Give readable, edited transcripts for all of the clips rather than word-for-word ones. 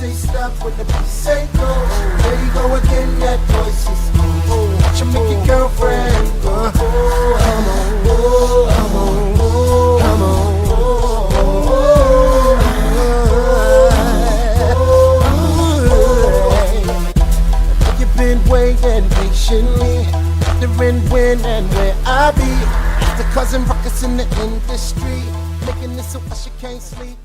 say stop, when the beat say go. There you go again, that voice is watch you make your girlfriend go. Come on, come on, come on. You've been waiting patiently, wondering when and where I be. After causing ruckus in the industry, making this so you can't sleep.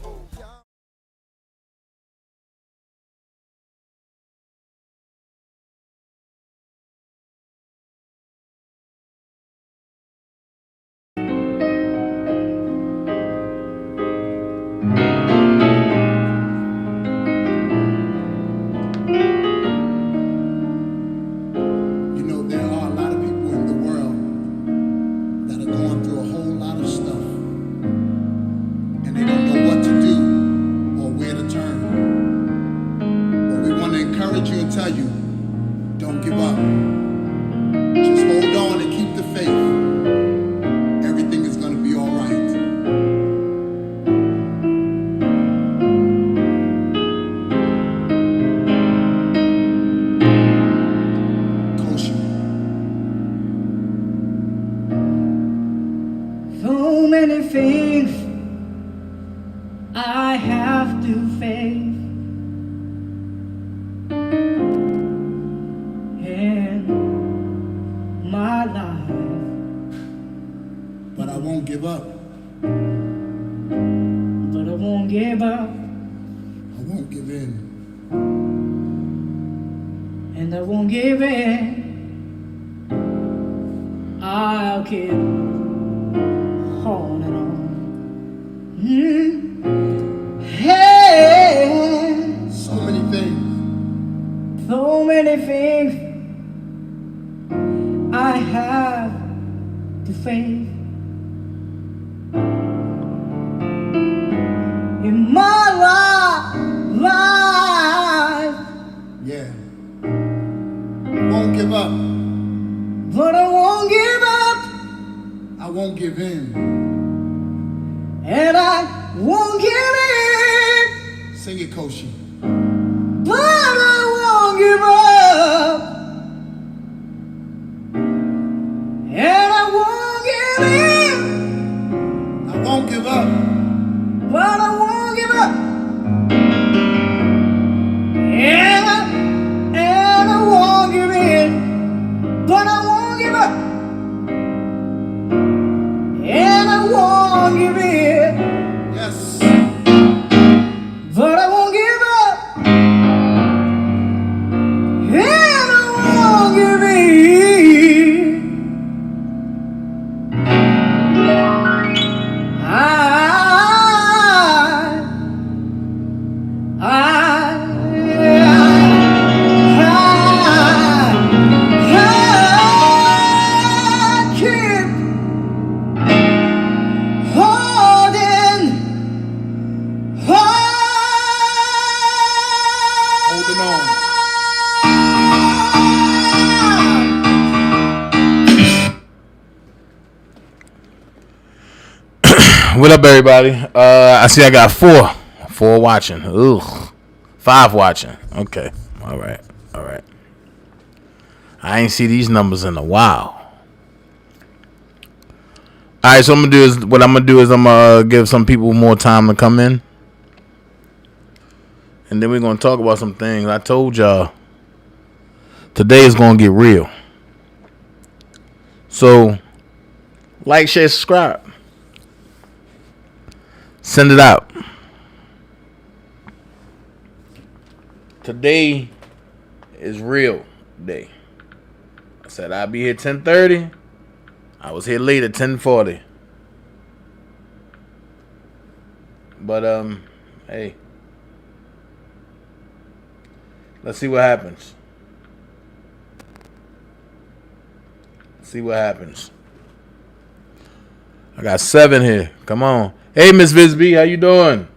What up, everybody? I see I got four watching. Ugh, 5 watching. Okay, all right. I ain't see these numbers in a while. All right, so I'm gonna give some people more time to come in, and then we're gonna talk about some things. I told y'all today is gonna get real. So, like, share, subscribe. Send it out. Today is real day. I said I'll be here 10:30. I was here late at 10:40. But hey. Let's see what happens. I got 7 here. Come on. Hey, Miss Visby, how you doing?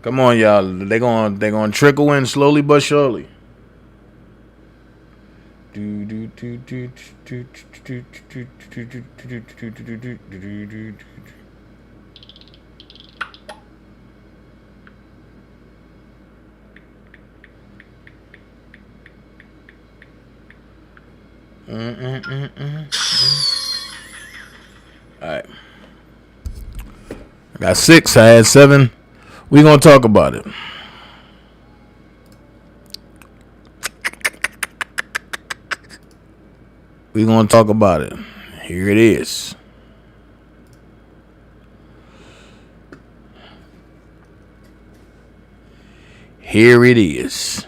Come on, y'all. They gonna trickle in slowly but surely. All right. I got 6. I had 7. We gonna talk about it. We gonna talk about it. Here it is. Here it is.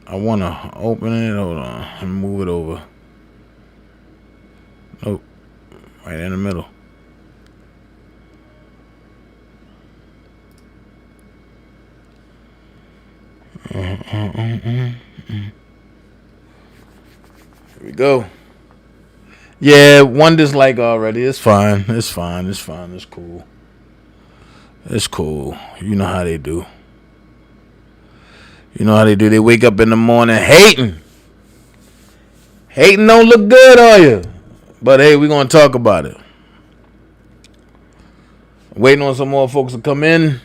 I want to open it. Hold on. And move it over. Nope. Right in the middle. Here we go. Yeah, one dislike already. It's fine. It's fine. It's fine. It's cool. It's cool. You know how they do. You know how they do. They wake up in the morning hating. Hating don't look good on you. But hey, we're going to talk about it. Waiting on some more folks to come in.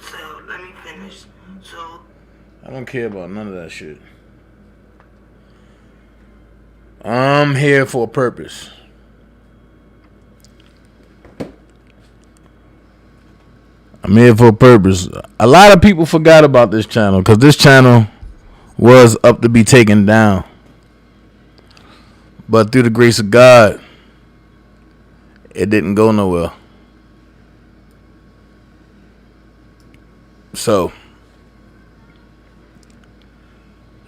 So let me finish. So I don't care about none of that shit. I'm here for a purpose. I'm here for a purpose. A lot of people forgot about this channel because this channel was up to be taken down. But through the grace of God, it didn't go nowhere. So,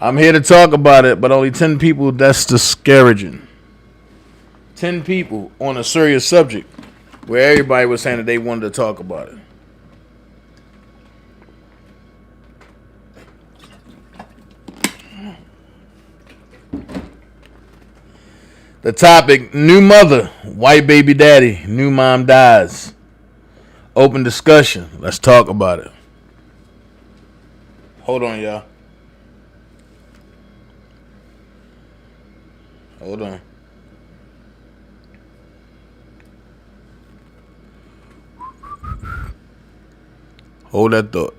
I'm here to talk about it, but only 10 people, that's discouraging. 10 people on a serious subject where everybody was saying that they wanted to talk about it. The topic, new mother, white baby daddy, new mom dies. Open discussion. Let's talk about it. Hold on, y'all. Hold on. Hold that thought.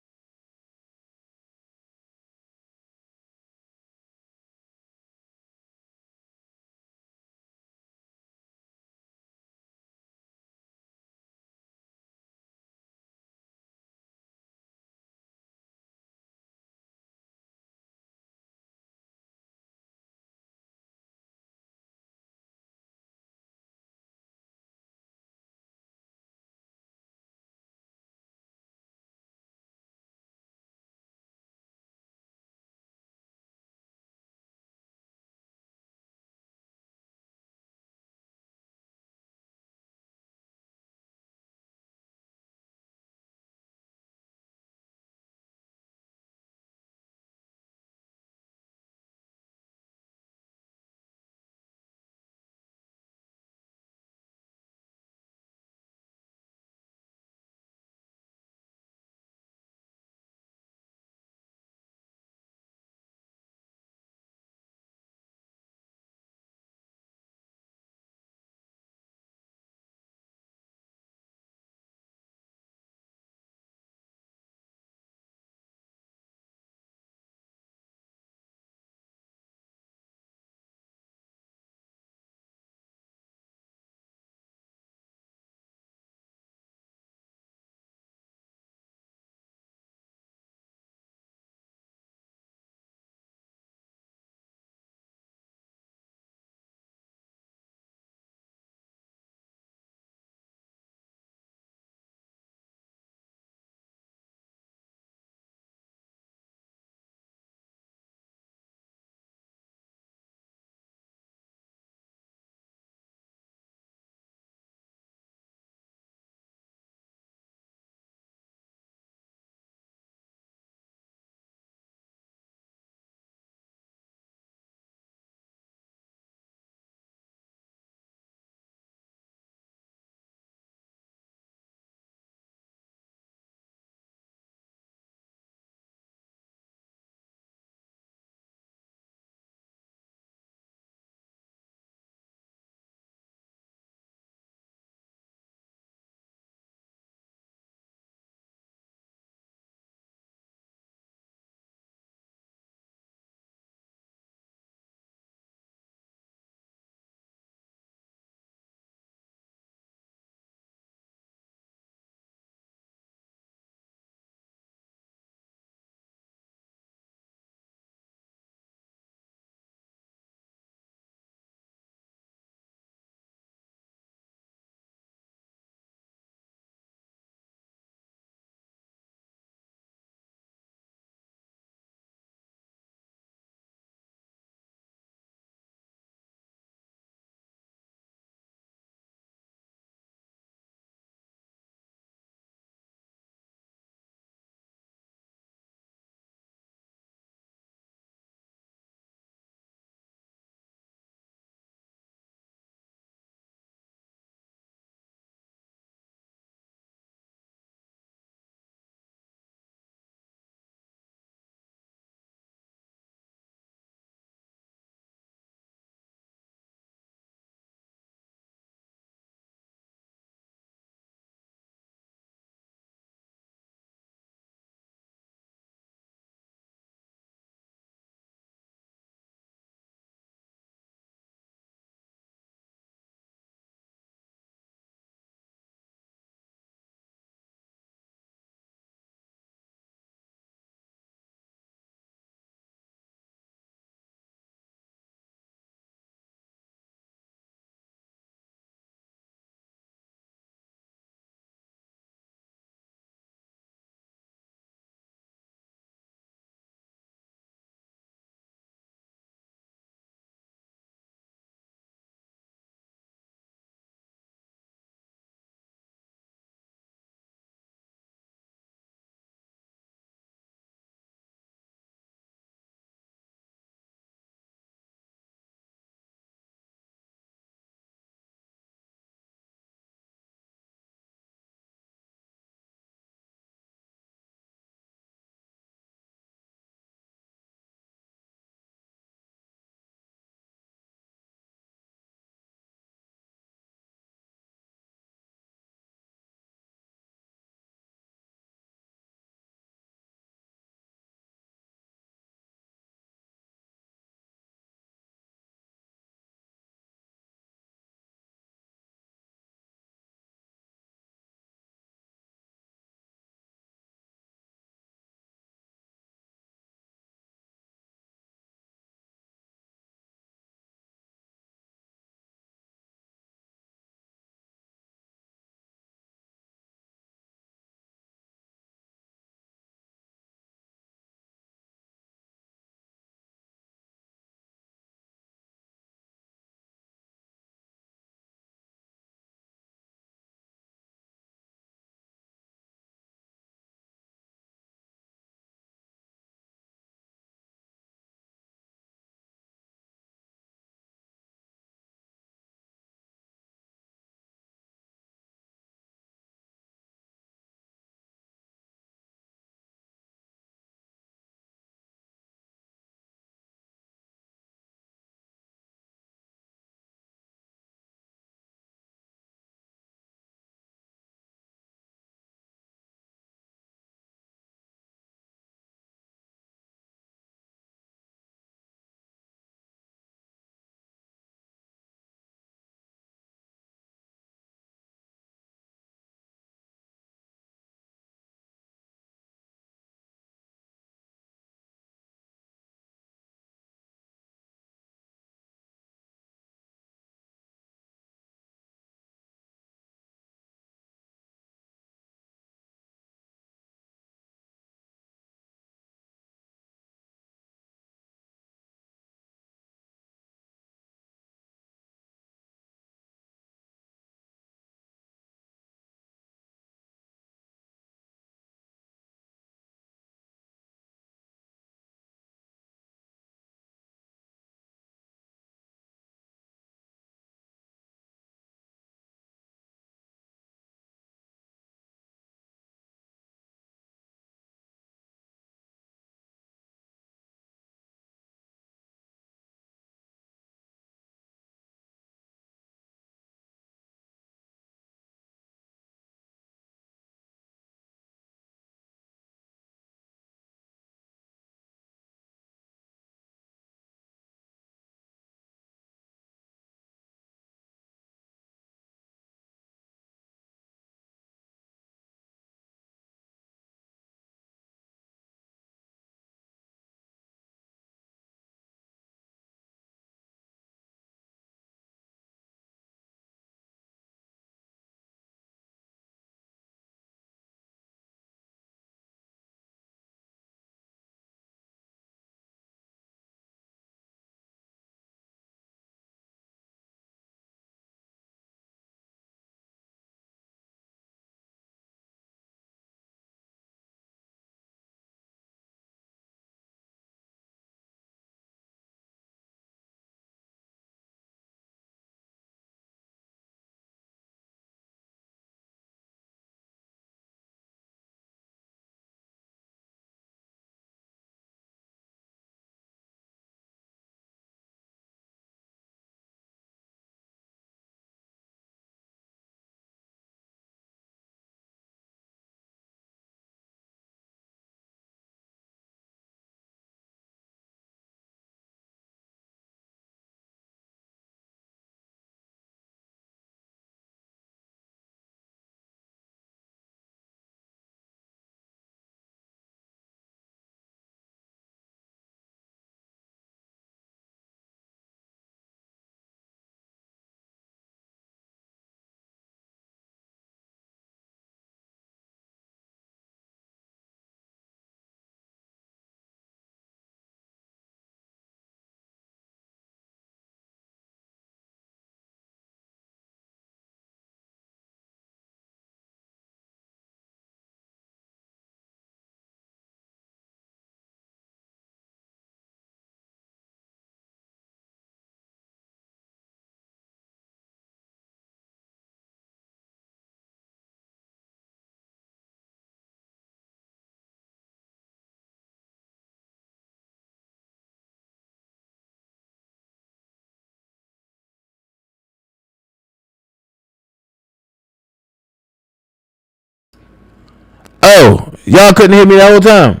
Oh, y'all couldn't hear me the whole time.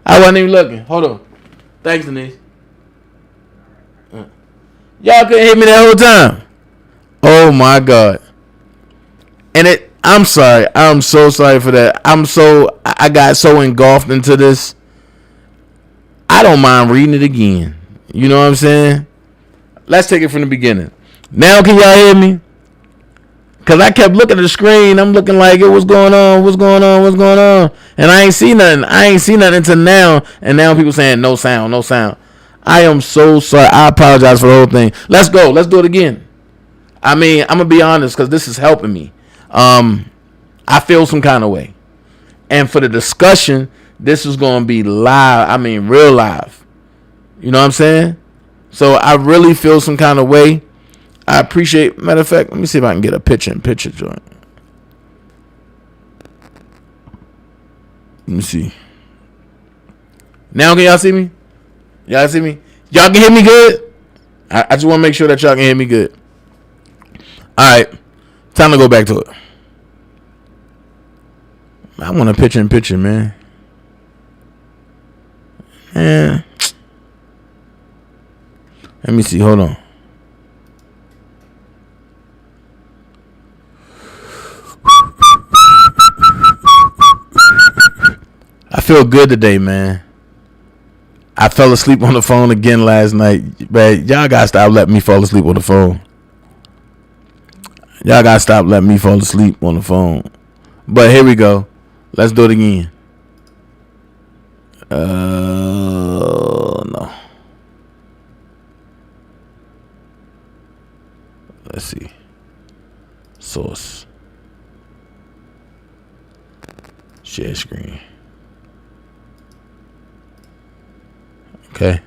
I wasn't even looking. Hold on. Thanks, Denise. Y'all couldn't hear me the whole time. Oh my God. And I'm sorry. I'm so sorry for that. I got so engulfed into this. I don't mind reading it again. You know what I'm saying? Let's take it from the beginning. Now can y'all hear me? Cause I kept looking at the screen. I'm looking like, what's going on? What's going on? What's going on? And I ain't see nothing. Until now. And now people saying no sound, no sound. I am so sorry. I apologize for the whole thing. Let's go. Let's do it again. I mean, I'm gonna be honest, because this is helping me. I feel some kind of way. And for the discussion, this is gonna be live. I mean, real live. You know what I'm saying? So I really feel some kind of way. I appreciate. Matter of fact, let me see if I can get a picture joint. Let me see. Now can y'all see me? Y'all see me? Y'all can hear me good? I just want to make sure that y'all can hear me good. All right. Time to go back to it. I want a picture, man. Man. Let me see. Hold on. I feel good today, man. I fell asleep on the phone again last night. Man, y'all gotta stop letting me fall asleep on the phone. Y'all gotta stop letting me fall asleep on the phone. But here we go. Let's do it again. No. Let's see. Source. Share screen. Okay.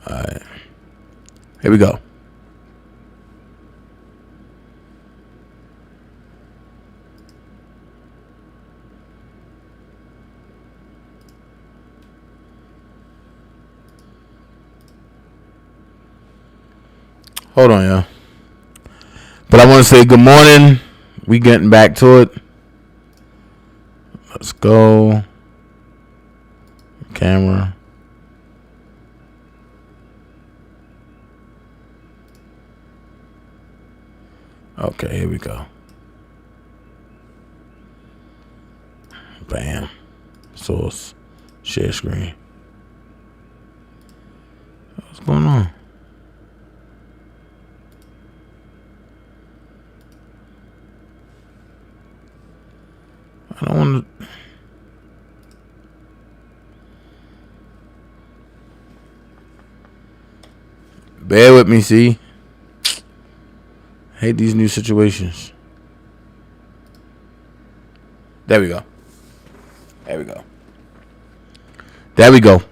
All right. Here we go. Hold on, y'all. But I want to say good morning. We getting back to it. Let's go. Camera. Okay, here we go. Bam. Source. Share screen. What's going on? I don't want to. Bear with me, see? Hate these new situations. There we go. There we go. There we go.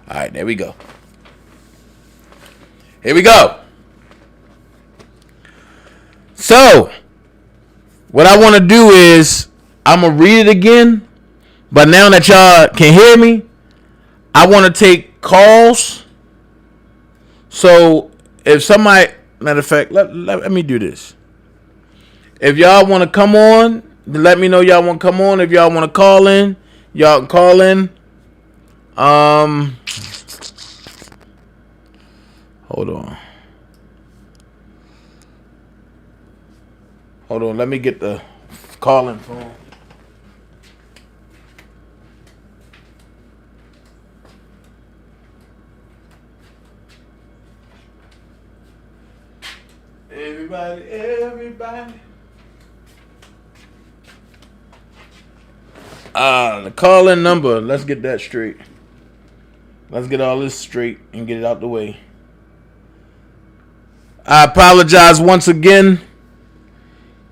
All right, there we go. Here we go. So, what I want to do is, I'm going to read it again. But now that y'all can hear me, I want to take calls. So, if somebody, matter of fact, let me do this. If y'all want to come on, let me know y'all want to come on. If y'all want to call in, y'all can call in. Hold on. Hold on, let me get the calling phone. Everybody. The call-in number. Let's get that straight. Let's get all this straight and get it out the way. I apologize once again.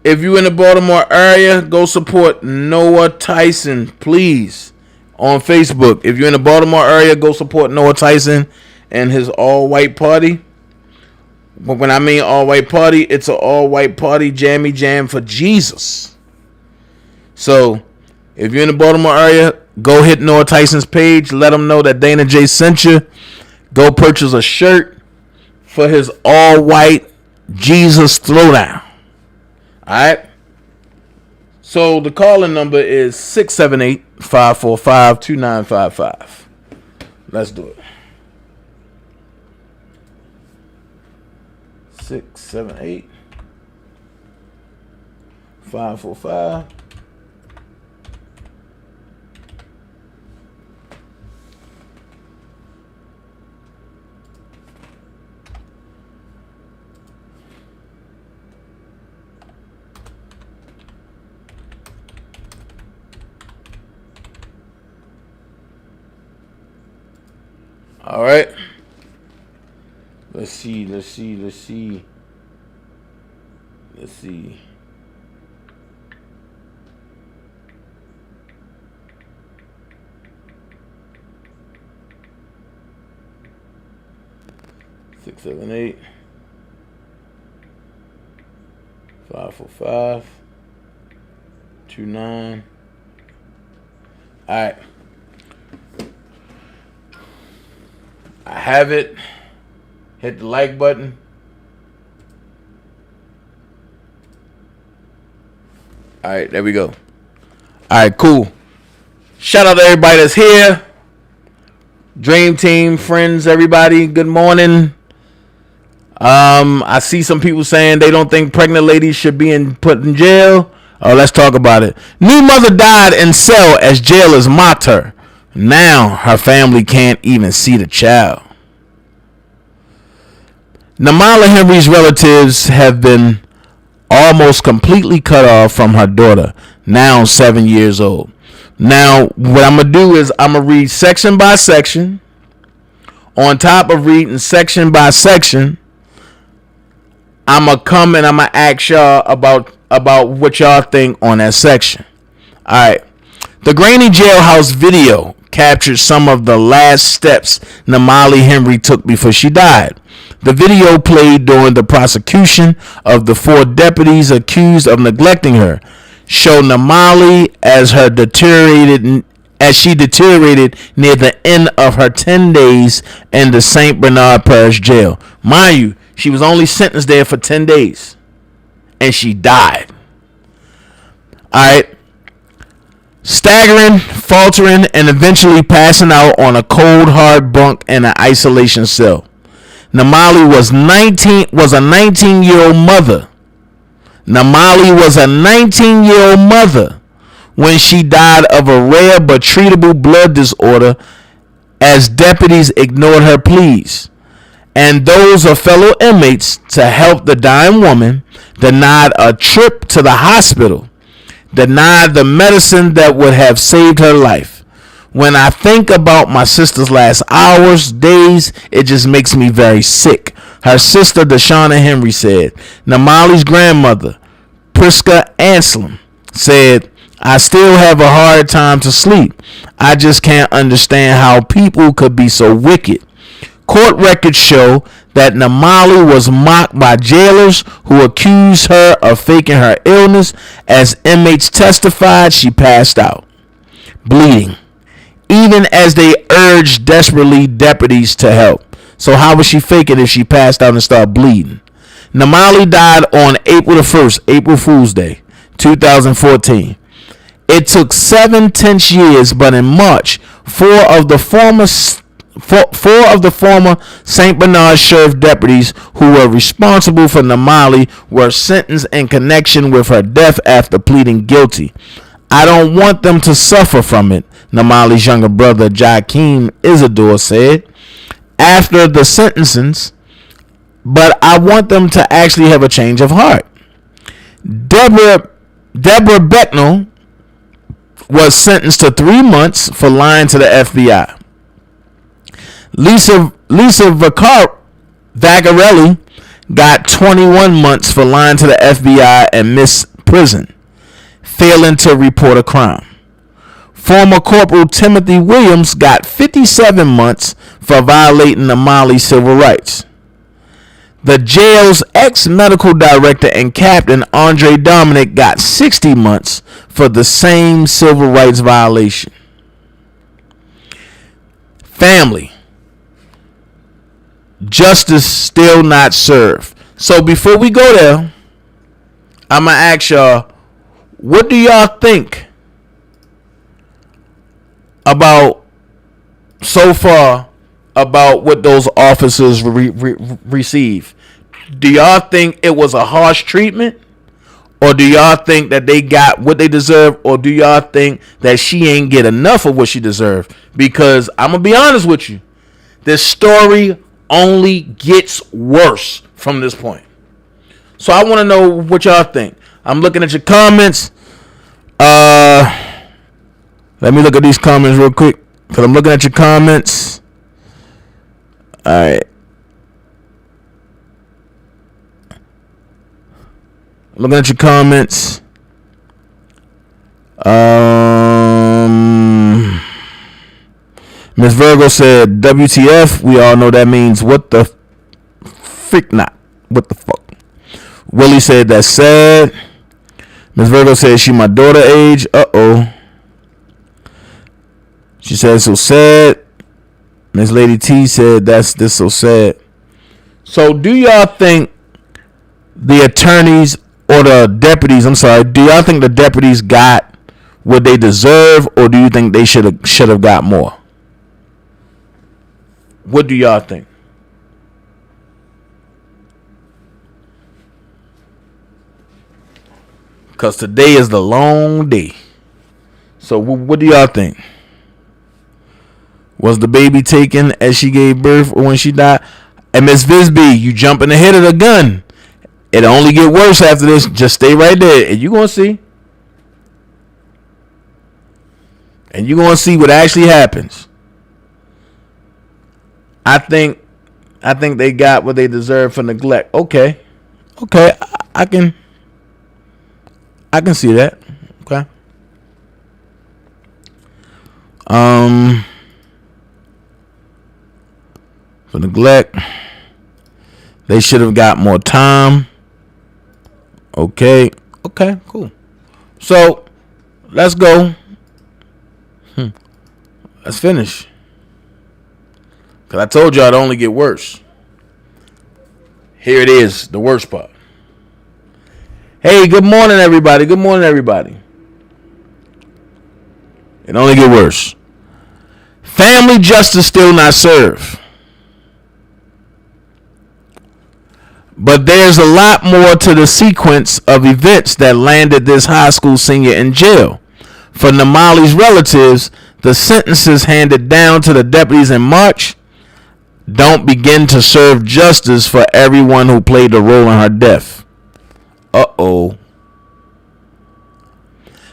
If you're in the Baltimore area, go support Noah Tyson, please, on Facebook. If you're in the Baltimore area, go support Noah Tyson and his all-white party. But when I mean all-white party, it's an all-white party jammy jam for Jesus. So, if you're in the Baltimore area, Go hit Noah Tyson's page. Let him know that DanaJay sent you. Go purchase a shirt for his all-white Jesus Throwdown. All right? So the calling number is 678-545-2955. Let's do it. 678-545. All right. Let's see. 678-545-29. All right. I have it. Hit the like button. All right, there we go. All right, cool. Shout out to everybody that's here. Dream Team, friends, everybody, good morning. I see some people saying they don't think pregnant ladies should be put in jail. Oh, let's talk about it. New mother died in cell as jailers mocked her. Now her family can't even see the child. Namala Henry's relatives have been almost completely cut off from her daughter, now 7 years old. Now, what I'm going to do is I'm going to read section by section. On top of reading section by section, I'm going to come and I'm going to ask y'all about what y'all think on that section. All right. The grainy jailhouse video captured some of the last steps Namali Henry took before she died. The video played during the prosecution of the 4 deputies accused of neglecting her showed Namali as she deteriorated near the end of her 10 days in the St. Bernard Parish Jail. Mind you, she was only sentenced there for 10 days, and she died. All right. Staggering, faltering, and eventually passing out on a cold, hard bunk in an isolation cell. Namali was a 19-year-old mother. Namali was a 19-year-old mother when she died of a rare but treatable blood disorder as deputies ignored her pleas. And those of fellow inmates to help the dying woman, denied a trip to the hospital, denied the medicine that would have saved her life. When I think about my sister's last hours, days, it just makes me very sick. Her sister, Deshauna Henry, said. Namali's grandmother, Priska Anselm, said, I still have a hard time to sleep. I just can't understand how people could be so wicked. Court records show that Namali was mocked by jailers who accused her of faking her illness. As inmates testified, she passed out, bleeding, even as they urged desperately deputies to help. So how was she faking if she passed out and started bleeding? Namali died on April the 1st, April Fool's Day, 2014. It took 7 tense years, but in March, four of the former St. Bernard Sheriff deputies who were responsible for Namali were sentenced in connection with her death after pleading guilty. I don't want them to suffer from it, Namali's younger brother Joaquin Isidore said after the sentencings, but I want them to actually have a change of heart. Deborah Becknell was sentenced to 3 months for lying to the FBI. Lisa Vaccarelli got 21 months for lying to the FBI and missed prison, failing to report a crime. Former Corporal Timothy Williams got 57 months for violating Namali's civil rights. The jail's ex-medical director and captain, Andre Dominic, got 60 months for the same civil rights violation. Family. Justice still not served. So before we go there, I'm going to ask y'all, what do y'all think about so far about what those officers receive? Do y'all think it was a harsh treatment? Or do y'all think that they got what they deserve? Or do y'all think that she ain't get enough of what she deserved? Because I'm going to be honest with you. This story only gets worse from this point. So I want to know what y'all think. I'm looking at your comments. Let me look at these comments real quick. Because I'm looking at your comments. All right. Looking at your comments. Miss Virgo said, WTF. We all know that means what the freak not. What the fuck. Willie said, that's sad. Miss Virgo said, she my daughter age. Uh-oh. She said, so sad. Miss Lady T said, that's this so sad. So do y'all think the attorneys or the deputies, do y'all think the deputies got what they deserve, or do you think they should have got more? What do y'all think? Because today is the long day. So what do y'all think? Was the baby taken as she gave birth or when she died? And Miss Visby, you jumping ahead of the gun. It'll only get worse after this. Just stay right there and you're going to see. And you're going to see what actually happens. I think they got what they deserve for neglect. Okay. I can see that. Okay. For neglect, they should have got more time. Okay, cool. So let's go. Let's finish. Because I told y'all it only get worse. Here it is, the worst part. Hey, good morning, everybody. It only get worse. Family justice still not served. But there's a lot more to the sequence of events that landed this high school senior in jail. For Namali's relatives, the sentences handed down to the deputies in March don't begin to serve justice for everyone who played a role in her death. Uh-oh.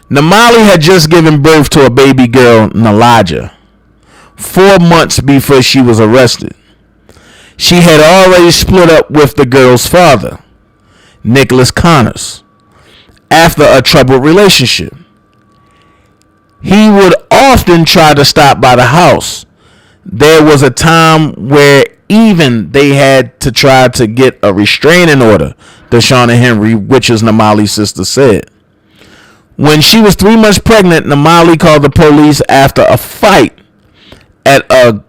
Namali had just given birth to a baby girl, Nalaja, 4 months before she was arrested. She had already split up with the girl's father, Nicholas Connors, after a troubled relationship. He would often try to stop by the house. There was a time where even they had to try to get a restraining order, Deshauna Henry, which is Namali's sister, said. When she was 3 months pregnant, Namali called the police after a fight at a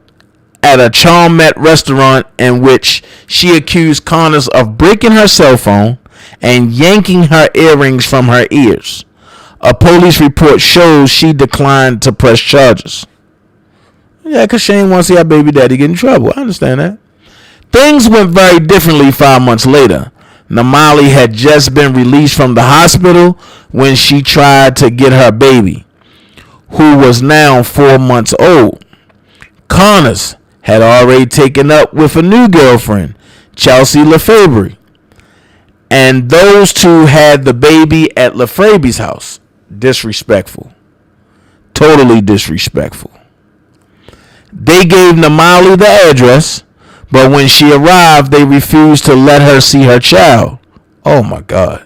Chalmette restaurant in which she accused Connors of breaking her cell phone and yanking her earrings from her ears. A police report shows she declined to press charges. Yeah, because she didn't want to see her baby daddy get in trouble. I understand that. Things went very differently 5 months later. Namali had just been released from the hospital when she tried to get her baby, who was now 4 months old. Connors had already taken up with a new girlfriend, Chelsea Lefebvre, and those two had the baby at Lefebvre's house. Disrespectful. Totally disrespectful. They gave Namali the address, but when she arrived, they refused to let her see her child. Oh my God.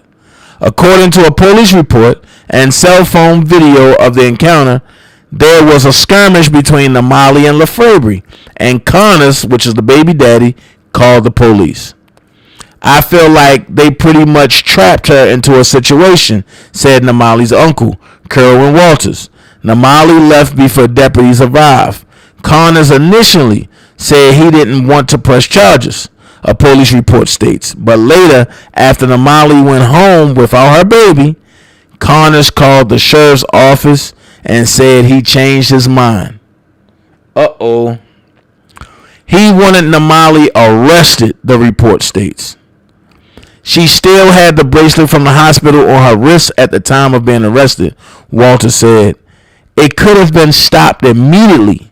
According to a police report and cell phone video of the encounter, there was a skirmish between Namali and Lefebvre, and Connors, which is the baby daddy, called the police. I feel like they pretty much trapped her into a situation, said Namali's uncle, Kerwin Walters. Namali left before deputies arrived. Connors initially said he didn't want to press charges, a police report states. But later, after Namali went home without her baby, Connors called the sheriff's office and said he changed his mind. Uh-oh. He wanted Namali arrested, the report states. She still had the bracelet from the hospital on her wrist at the time of being arrested, Walter said. It could have been stopped immediately,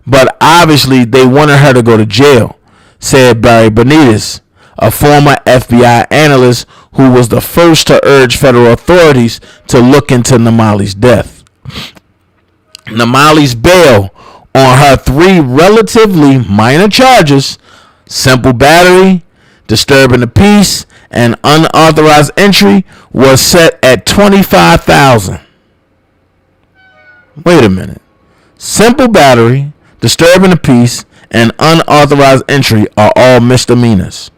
but obviously they wanted her to go to jail, said Barry Benitez, a former FBI analyst who was the first to urge federal authorities to look into Namali's death. Namali's bail on her 3 relatively minor charges, simple battery, disturbing the peace, and unauthorized entry, was set at $25,000. Wait a minute. Simple battery, disturbing the peace, and unauthorized entry are all misdemeanors,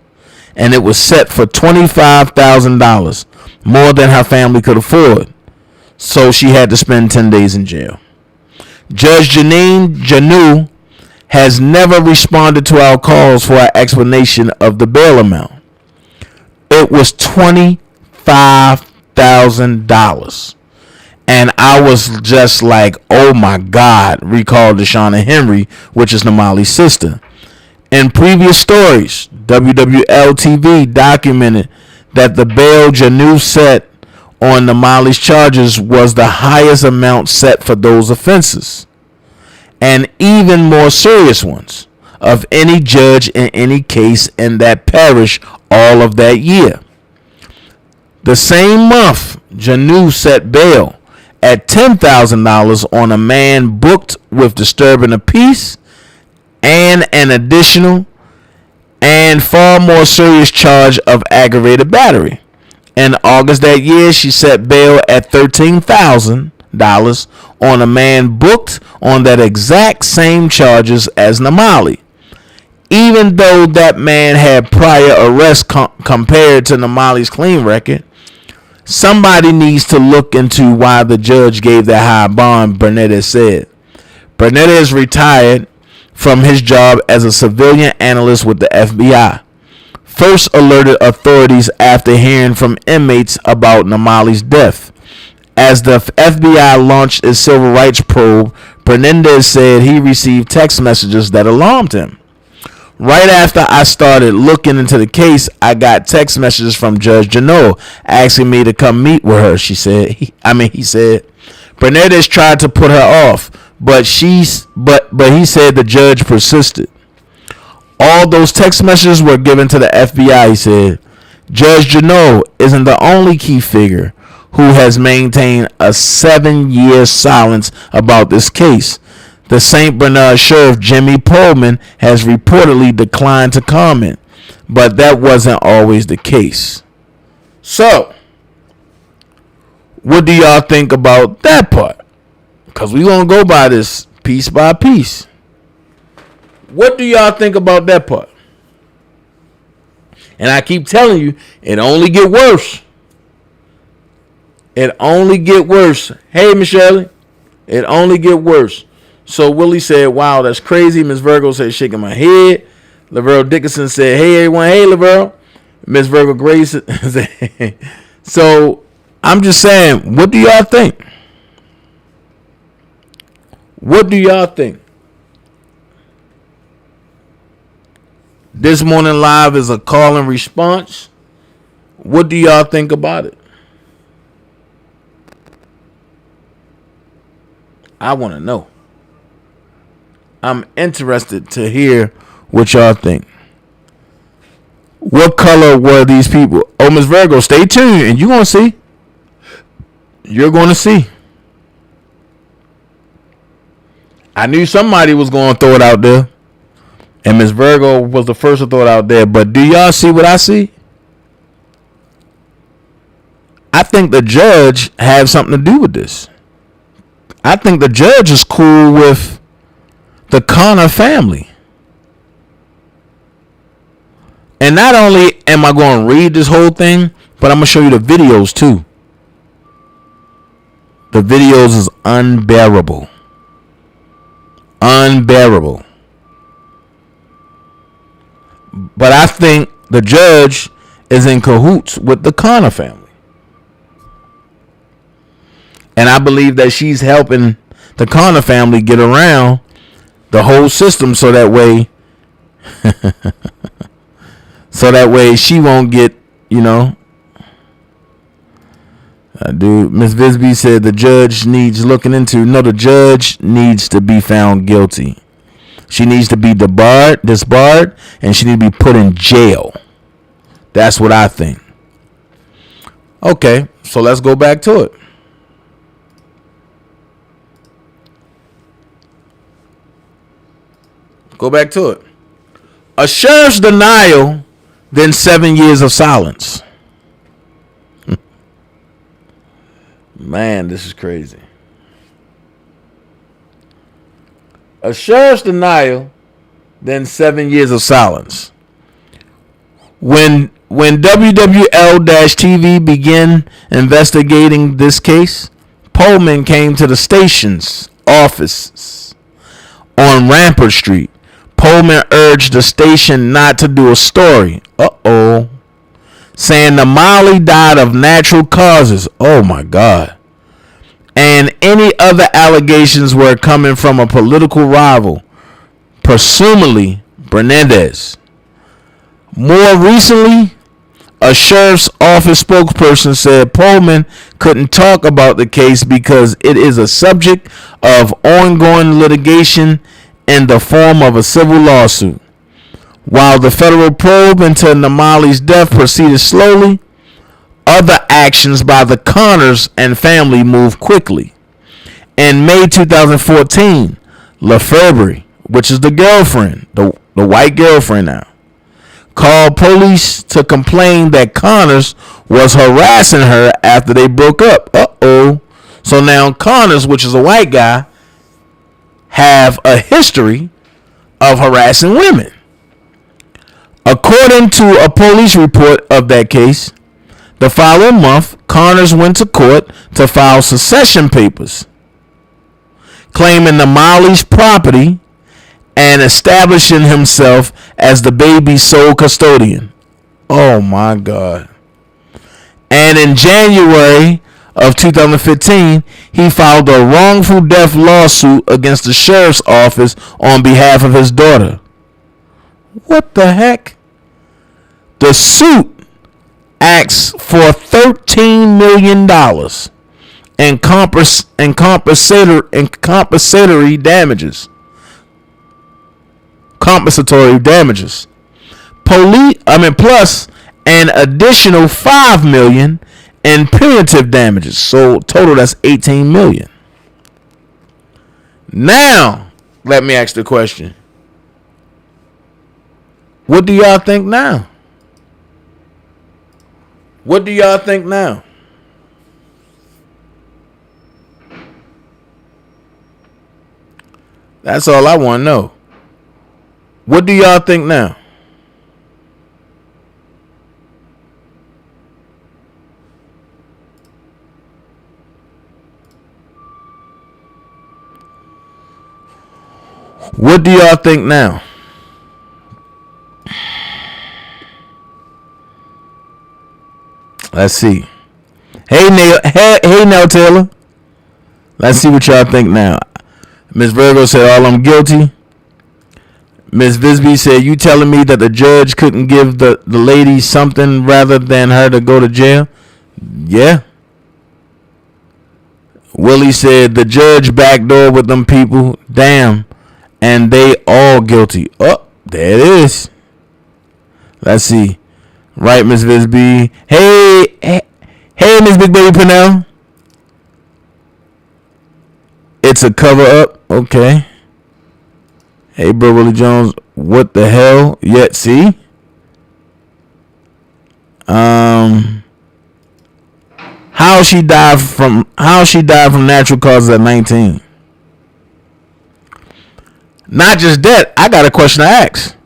and it was set for $25,000, more than her family could afford. So she had to spend 10 days in jail. Judge Janine Janu has never responded to our calls for an explanation of the bail amount. It was $25,000. And I was just like, oh my God, recalled Deshauna Henry, which is Namali's sister. In previous stories, WWL-TV documented that the bail Janu set on Namali's charges was the highest amount set for those offenses, and even more serious ones, of any judge in any case in that parish all of that year. The same month, Janu set bail at $10,000 on a man booked with disturbing the peace and an additional and far more serious charge of aggravated battery. In August that year, she set bail at $13,000 on a man booked on that exact same charges as Namali, even though that man had prior arrests compared to Namali's clean record. Somebody needs to look into why the judge gave that high bond, Benitez said. Benitez retired from his job as a civilian analyst with the FBI. First alerted authorities after hearing from inmates about Namali's death. As the FBI launched its civil rights probe, Benitez said he received text messages that alarmed him. Right after I started looking into the case, I got text messages from Judge Janu asking me to come meet with her, he said. He said. Benitez tried to put her off, but he said the judge persisted. All those text messages were given to the FBI, he said. Judge Janu isn't the only key figure who has maintained a 7-year silence about this case. The St. Bernard Sheriff Jimmy Pullman has reportedly declined to comment, but that wasn't always the case. So, what do y'all think about that part? Because we're going to go by this piece by piece. What do y'all think about that part? And I keep telling you, it only get worse. It only get worse. Hey, Michelle, it only get worse. So Willie said, wow, that's crazy. Miss Virgo said, shaking my head. Laverne Dickinson said, hey, everyone. Hey, Laverne. Miss Virgo Grace said, so I'm just saying, what do y'all think? What do y'all think? This Morning Live is a call and response. What do y'all think about it? I want to know. I'm interested to hear what y'all think. What color were these people? Oh, Miss Virgo, stay tuned and you're going to see. You're going to see. I knew somebody was going to throw it out there. And Miss Virgo was the first to throw it out there. But do y'all see what I see? I think the judge had something to do with this. I think the judge is cool with the Connor family. And not only am I going to read this whole thing, but I'm going to show you the videos too. The videos is unbearable. Unbearable. But I think the judge is in cahoots with the Connor family. And I believe that she's helping the Connor family get around the whole system so that way she won't get, dude, Miss Visby said the judge needs looking into. No, the judge needs to be found guilty. She needs to be disbarred, and she needs to be put in jail. That's what I think. Okay, so let's go back to it. Go back to it. A sheriff's denial, then 7 years of silence. Man, this is crazy. A sheriff's denial, then 7 years of silence. When WWL-TV began investigating this case, Pullman came to the station's offices on Rampart Street. Pullman urged the station not to do a story. Saying the Molly died of natural causes. Oh my God. And any other allegations were coming from a political rival, presumably Bernadez. More recently, a sheriff's office spokesperson said Pullman couldn't talk about the case because it is a subject of ongoing litigation in the form of a civil lawsuit. While the federal probe into Namali's death proceeded slowly, other actions by the Connors and family moved quickly. In May 2014, LaFebre, which is the girlfriend, the white girlfriend now, called police to complain that Connors was harassing her after they broke up. So now Connors, which is a white guy, have a history of harassing women. According to a police report of that case, the following month, Connors went to court to file secession papers, claiming the Molly's property and establishing himself as the baby's sole custodian. Oh my God. And in January of 2015, he filed a wrongful death lawsuit against the sheriff's office on behalf of his daughter. What the heck? The suit asks for $13 million in compensatory damages. Compensatory damages. Plus an additional $5 million in punitive damages. So total, that's $18 million. Now, let me ask the question. What do y'all think now? What do y'all think now? That's all I want to know. What do y'all think now? What do y'all think now? Let's see. Hey Nell Taylor. Let's see what y'all think now. Miss Virgo said, all I'm guilty. Miss Visby said, you telling me that the judge couldn't give the lady something rather than her to go to jail? Yeah. Willie said, the judge backdoor with them people. Damn. And they all guilty. Oh, there it is. Let's see. Right, Miss Visby. Hey, Miss Big Baby Purnell. It's a cover up. Okay. Hey, bro, Willie Jones. What the hell? Yet, see? How she died from natural causes at 19. Not just that, I got a question to ask.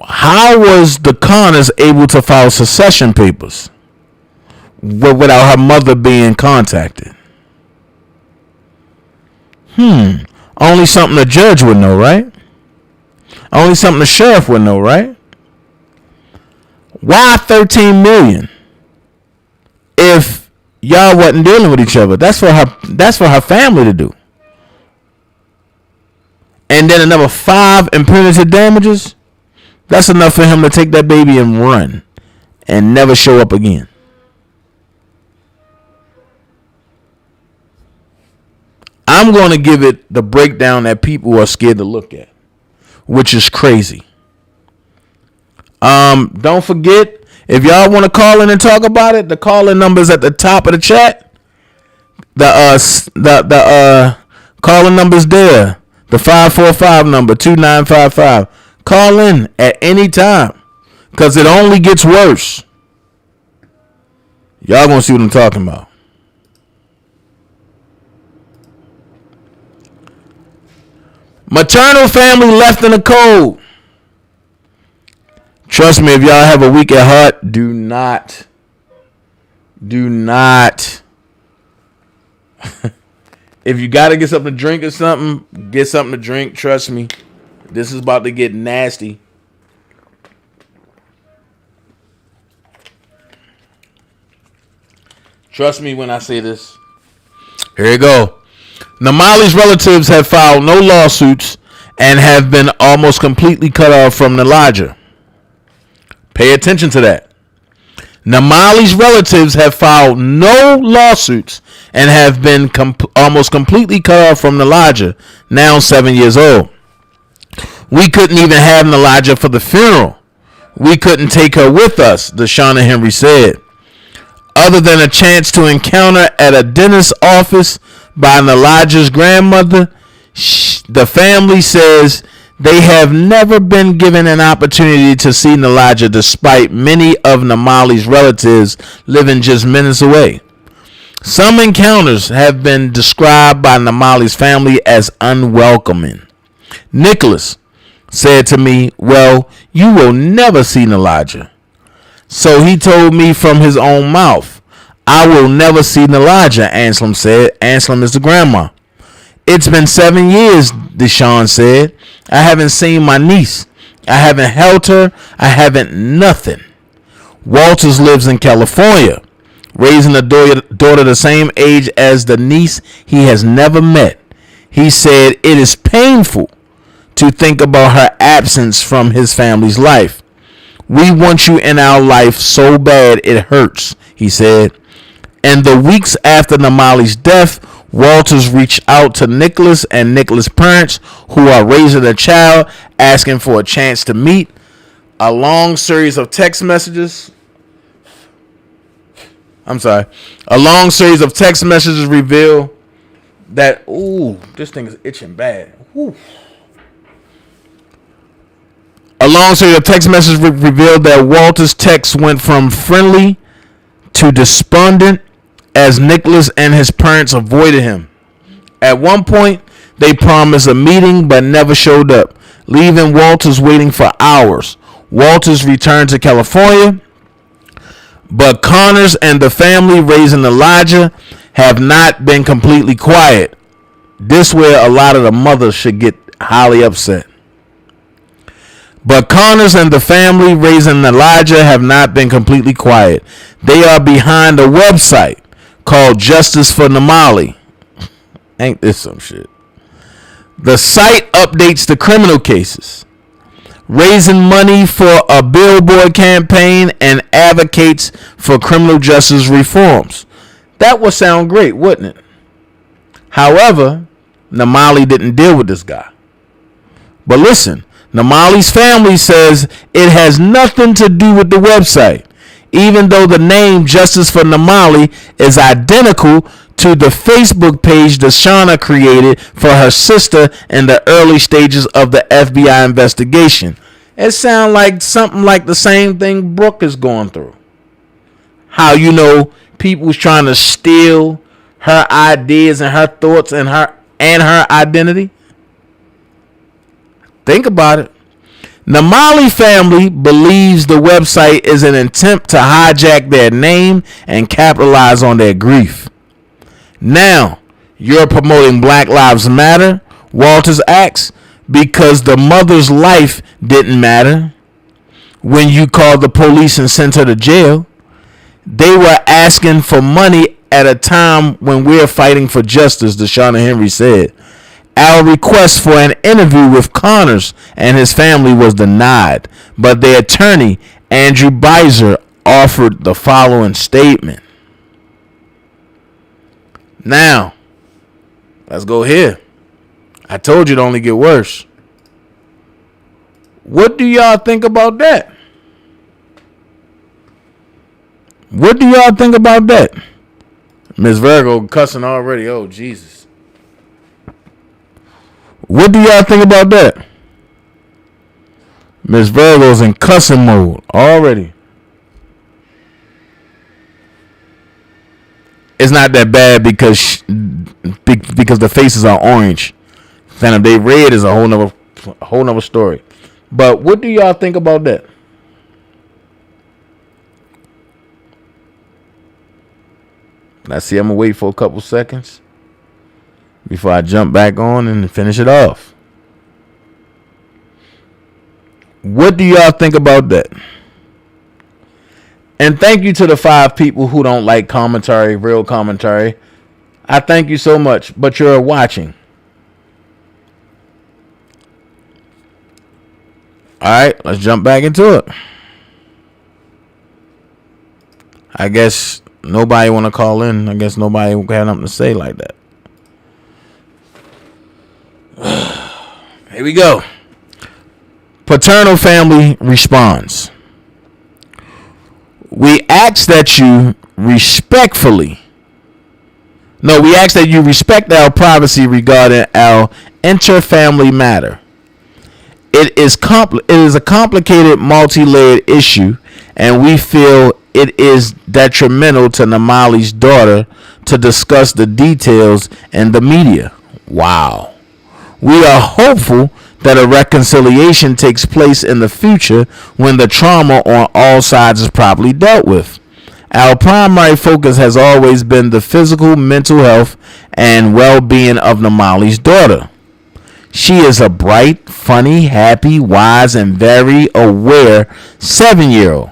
How was the Connors able to file secession papers without her mother being contacted? Only something the judge would know, right? Only something the sheriff would know, right? Why 13 million if y'all wasn't dealing with each other? That's for her family to do. And then another 5 in punitive damages. That's enough for him to take that baby and run and never show up again. I'm going to give it the breakdown that people are scared to look at, which is crazy. Don't forget, if y'all want to call in and talk about it, the call-in number is at the top of the chat. The call-in number is there. The 545 number, 2955. Call in at any time, because it only gets worse. Y'all gonna see what I'm talking about. Maternal family left in the cold. Trust me, if y'all have a weak at heart, do not. If you got to get something to drink or something, get something to drink. Trust me, this is about to get nasty. Trust me when I say this. Here you go. Namali's relatives have filed no lawsuits and have been almost completely cut off from Elijah. Pay attention to that. Namali's relatives have filed no lawsuits and have been almost completely cut off from Elijah, now 7 years old. We couldn't even have Elijah for the funeral. We couldn't take her with us, Deshauna Henry said. Other than a chance to encounter at a dentist's office by Elijah's grandmother, the family says they have never been given an opportunity to see Elijah, despite many of Namali's relatives living just minutes away. Some encounters have been described by Namali's family as unwelcoming. Nicholas said to me, "Well, you will never see Elijah." So he told me from his own mouth. "I will never see Elijah," Anselm said. Anselm is the grandma. "It's been 7 years," Deshaun said. "I haven't seen my niece. I haven't held her. I haven't nothing." Walters lives in California, raising a daughter the same age as the niece he has never met. He said it is painful to think about her absence from his family's life. "We want you in our life so bad it hurts," he said. In the weeks after Namali's death, Walters reached out to Nicholas and Nicholas' parents, who are raising a child, asking for a chance to meet. A long series of text messages reveal that, this thing is itching bad. A long series of text messages revealed that Walter's text went from friendly to despondent as Nicholas and his parents avoided him. At one point, they promised a meeting but never showed up, leaving Walters waiting for hours. Walters returned to California, but Connors and the family raising Elijah have not been completely quiet. This where a lot of the mothers should get highly upset. But Connors and the family raising Elijah have not been completely quiet. They are behind a website called Justice for Namali. Ain't this some shit? The site updates the criminal cases, raising money for a billboard campaign, and advocates for criminal justice reforms. That would sound great, wouldn't it? However, Namali didn't deal with this guy. But listen, Namali's family says it has nothing to do with the website, even though the name Justice for Namali is identical to the Facebook page Deshauna created for her sister in the early stages of the FBI investigation. It sounds like something like the same thing Brooke is going through. How, people's trying to steal her ideas and her thoughts and her identity. Think about it. Namali family believes the website is an attempt to hijack their name and capitalize on their grief. Now, You're promoting Black Lives Matter, Walters asks, because the mother's life didn't matter when you called the police and sent her to jail. They were asking for money at a time when we're fighting for justice, Deshauna Henry said. Our request for an interview with Connors and his family was denied, but their attorney, Andrew Beiser, offered the following statement. Now, let's go here. I told you it'd only get worse. What do y'all think about that? What do y'all think about that? Miss Virgo cussing already. Oh, Jesus. What do y'all think about that? Miss Virgo's in cussing mode already. It's not that bad because the faces are orange. Then if they red is a whole nother story. But what do y'all think about that? Let's see. I'm gonna wait for a couple seconds before I jump back on and finish it off. What do y'all think about that? And thank you to the 5 people who don't like commentary, real commentary. I thank you so much, but you're watching. All right, let's jump back into it. I guess nobody want to call in. I guess nobody had nothing to say like that. Here we go. Paternal family responds. We ask that you respect our privacy regarding our interfamily matter. It is a complicated, multi-layered issue, and we feel it is detrimental to Namali's daughter to discuss the details in the media. Wow. We are hopeful that a reconciliation takes place in the future when the trauma on all sides is properly dealt with. Our primary focus has always been the physical, mental health, and well-being of Namali's daughter. She is a bright, funny, happy, wise, and very aware 7-year-old.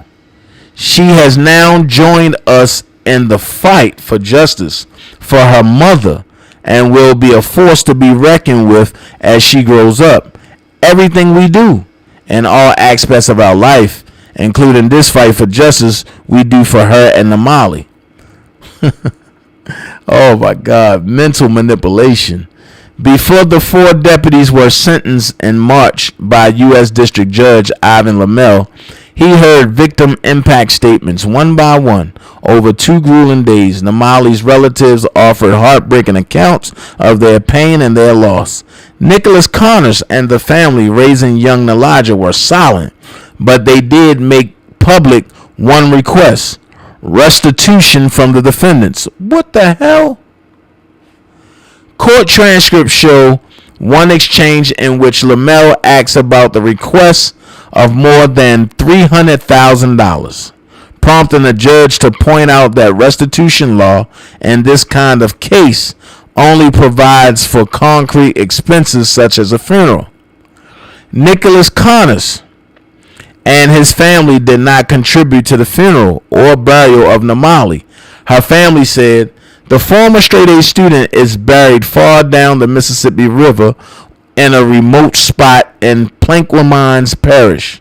She has now joined us in the fight for justice for her mother and will be a force to be reckoned with as she grows up. Everything we do in all aspects of our life, including this fight for justice, we do for her and Namali. Oh my God, mental manipulation. Before the 4 deputies were sentenced in March by U.S. District Judge Ivan Lamel, he heard victim impact statements one by one. Over 2 grueling days, Namali's relatives offered heartbreaking accounts of their pain and their loss. Nicholas Connors and the family raising young Nalaja were silent, but they did make public one request: restitution from the defendants. What the hell? Court transcripts show one exchange in which Lamel asks about the request of more than $300,000, prompting the judge to point out that restitution law in this kind of case only provides for concrete expenses such as a funeral. Nicholas Connors and his family did not contribute to the funeral or burial of Namali. Her family said the former straight-A student is buried far down the Mississippi River in a remote spot in Plaquemines Parish.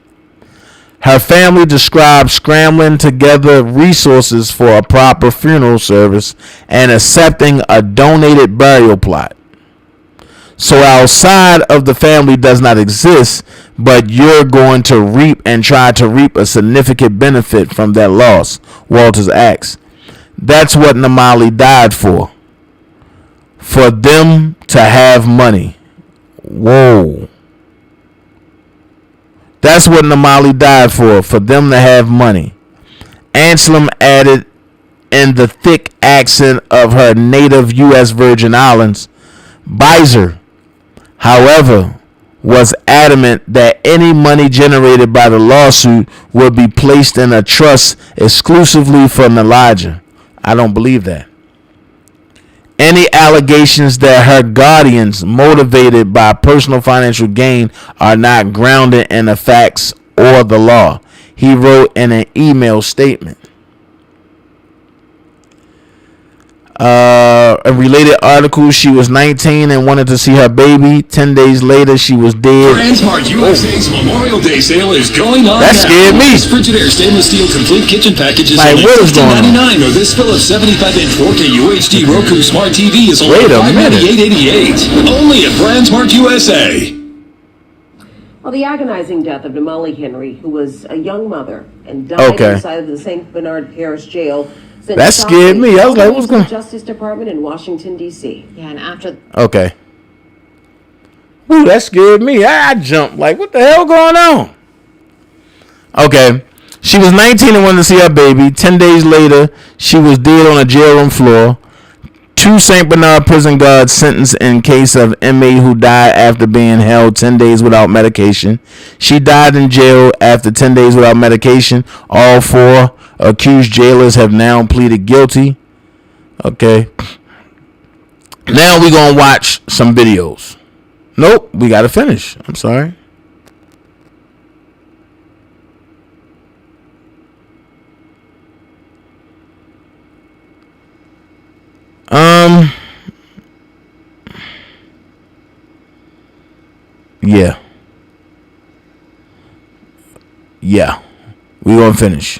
Her family described scrambling together resources for a proper funeral service and accepting a donated burial plot. So our side of the family does not exist, but you're going to reap and try to reap a significant benefit from that loss, Walters asks. That's what Namali died for. For them to have money. Whoa. That's what Namali died for them to have money. Anselm added in the thick accent of her native U.S. Virgin Islands. Beiser, however, was adamant that any money generated by the lawsuit would be placed in a trust exclusively for Nalaja. I don't believe that. Any allegations that her guardians, motivated by personal financial gain, are not grounded in the facts or the law, he wrote in an email statement. A related article, she was 19 and wanted to see her baby. 10 days later, she was dead. Transmart USA's Memorial Day sale is going on That now. scared me. This Frigidaire stainless steel complete kitchen package is Like, only what is going on? $15.99, or this Philips 75-inch 4K UHD Roku Smart TV is only Wait a minute. $598.88. Only at Transmart USA. Well, the agonizing death of Namali Henry, who was a young mother and died inside of the St. Bernard Parish Jail. That scared me. I was like, what's going on? Justice Department in Washington, D.C. Yeah, and after... Okay. Ooh, that scared me. I jumped. Like, what the hell going on? Okay. She was 19 and wanted to see her baby. 10 days later, she was dead on a jail room floor. 2 St. Bernard prison guards sentenced in case of inmate who died after being held 10 days without medication. She died in jail after 10 days without medication. All 4 accused jailers have now pleaded guilty. Okay. Now we're going to watch some videos. Nope, we got to finish. I'm sorry. Yeah. We're going to finish.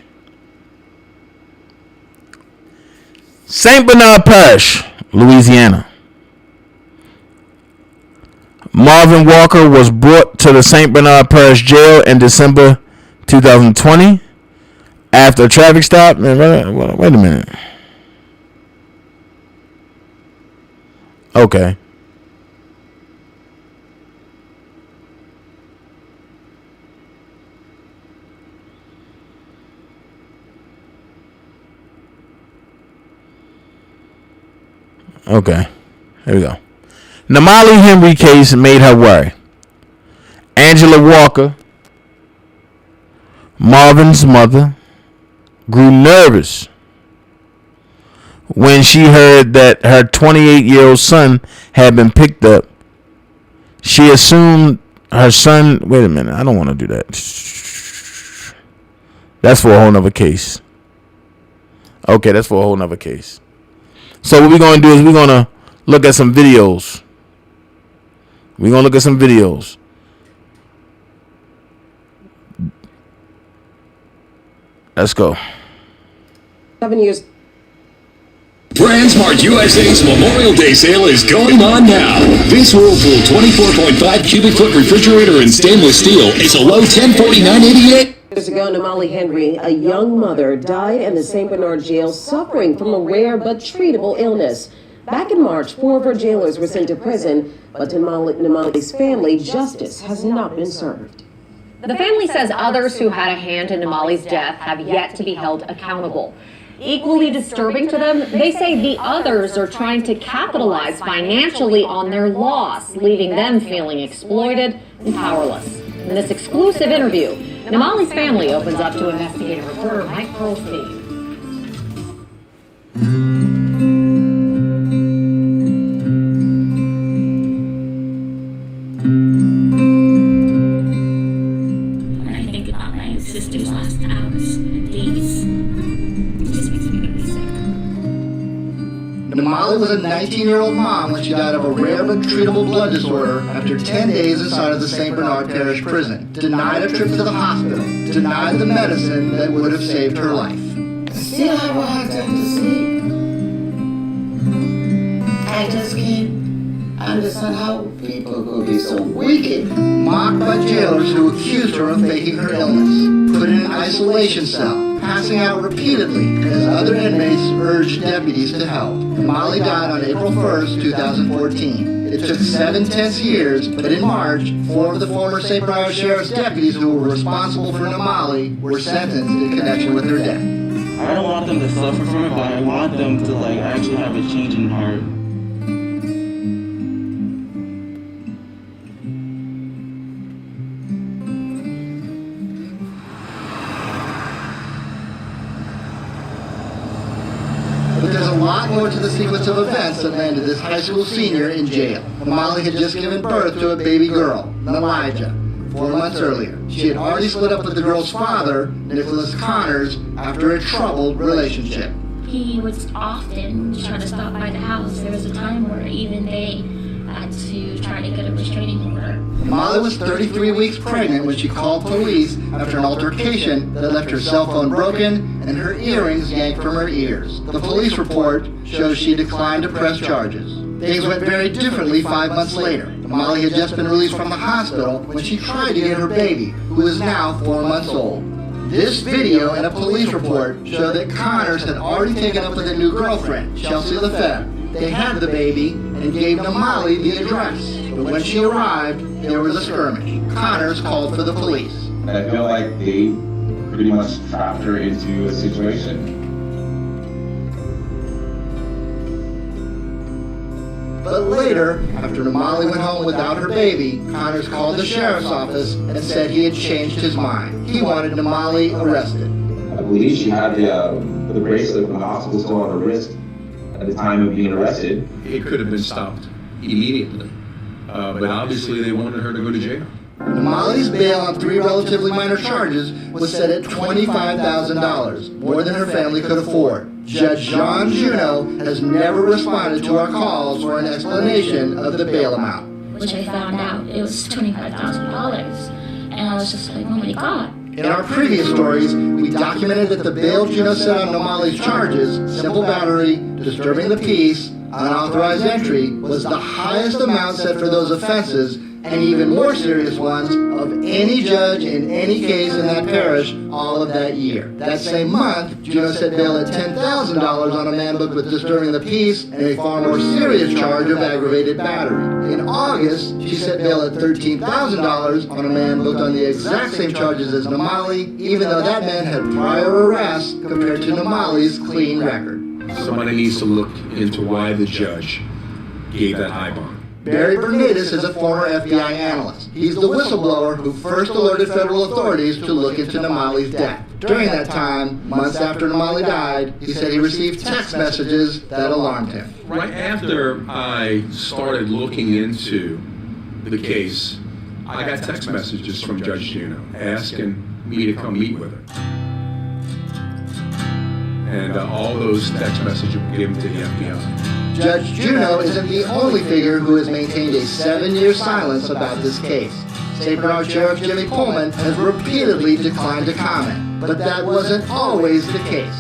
St. Bernard Parish, Louisiana. Marvin Walker was brought to the St. Bernard Parish Jail in December 2020 after a traffic stop. Man, wait a minute. Okay. Okay. Here we go. Namali Henry case made her worry. Angela Walker, Marvin's mother, grew nervous when she heard that her 28-year-old son had been picked up. She assumed her son... Wait a minute. I don't want to do that. That's for a whole nother case. Okay, that's for a whole nother case. So what we're going to do is we're going to look at some videos. We're going to look at some videos. Let's go. 7 years. Transmart USA's Memorial Day sale is going on now. This Whirlpool 24.5 cubic foot refrigerator in stainless steel is a low $1049.88. Years ago, Namali Henry, a young mother, died in the St. Bernard jail suffering from a rare but treatable illness. Back in March, 4 of her jailers were sent to prison, but to Namali's family, justice has not been served. The family says others who had a hand in Namali's death have yet to be held accountable. Equally disturbing to them, they say the others are trying to capitalize financially on their loss, leaving them feeling exploited and powerless. In this exclusive interview, Namali's family opens up to investigative reporter Mike Pearlstein. When I think about my sister's last hours and days, it just makes me really sick. Namali was a 19-year-old mom when she died of a rare but treatable blood disorder after 10 days inside of the St. Bernard Parish prison. Denied a trip to the hospital. Denied the medicine that would have saved her life. Still have a hard time to sleep. I just can't understand how people could be so wicked. Mocked by jailers who accused her of faking her illness. Put in an isolation cell. Passing out repeatedly as other inmates urged deputies to help. Namali died on April 1st, 2014. It took 7 tense years, but in March, 4 of the former St. Bernard Sheriff's deputies who were responsible for Namali were sentenced in connection with her death. I don't want them to suffer from it, but I want them to actually have a change in heart. But there's a lot forward to the sequence of events that landed this high school senior in jail. Namali had just given birth to a baby girl, Elijah, 4 months earlier. She had already split up with the girl's father, Nicholas Connors, after a troubled relationship. He would often try to stop by the house. There was a time where even they had to try to get a restraining order. Molly was 33 weeks pregnant when she called police after an altercation that left her cell phone broken and her earrings yanked from her ears. The police report shows she declined to press charges. Things went very differently 5 months later. Molly had just been released from the hospital when she tried to get her baby, who is now 4 months old. This video and a police report show that Connors had already taken up with a new girlfriend, Chelsea Lefebvre. They had the baby and gave Namali the address. But when she arrived, there was a skirmish. Connors called for the police. I feel like they pretty much trapped her into a situation. But later, after Namali went home without her baby, Connors called the sheriff's office and said he had changed his mind. He wanted Namali arrested. I believe she had the bracelet from the hospital still on her wrist at the time of being arrested. It could have been stopped immediately, but obviously they wanted her to go to jail. Namali's bail on 3 relatively minor charges was set at $25,000, more than her family could afford. Judge John Juneau has never responded to our calls for an explanation of the bail amount. Which I found out it was $25,000, and I was just like, oh my God. In our previous stories, we documented that the bail Juneau set on Namali's charges, simple battery, disturbing the peace, unauthorized entry, was the highest amount set for those offenses, and even more serious ones, of any judge in any case in that parish all of that year. That same month, Juneau set bail at $10,000 on a man booked with disturbing the peace and a far more serious charge of aggravated battery. In August, she set bail at $13,000 on a man booked on the exact same charges as Namali, even though that man had prior arrests compared to Namali's clean record. Somebody needs to look into why the judge gave that high bond. Barry Bernidis is a former FBI analyst. He's the whistleblower who first alerted federal authorities to look into Namali's death. During that time, months after Namali died, he said he received text messages that alarmed him. Right after I started looking into the case, I got text messages from Judge Juneau asking me to come meet with her. And all those text messages were given to the FBI. Judge Juneau isn't the only figure who has maintained a 7-year silence about this case. St. Bernard Sheriff Jimmy Pullman has repeatedly declined to comment, but that wasn't always the case.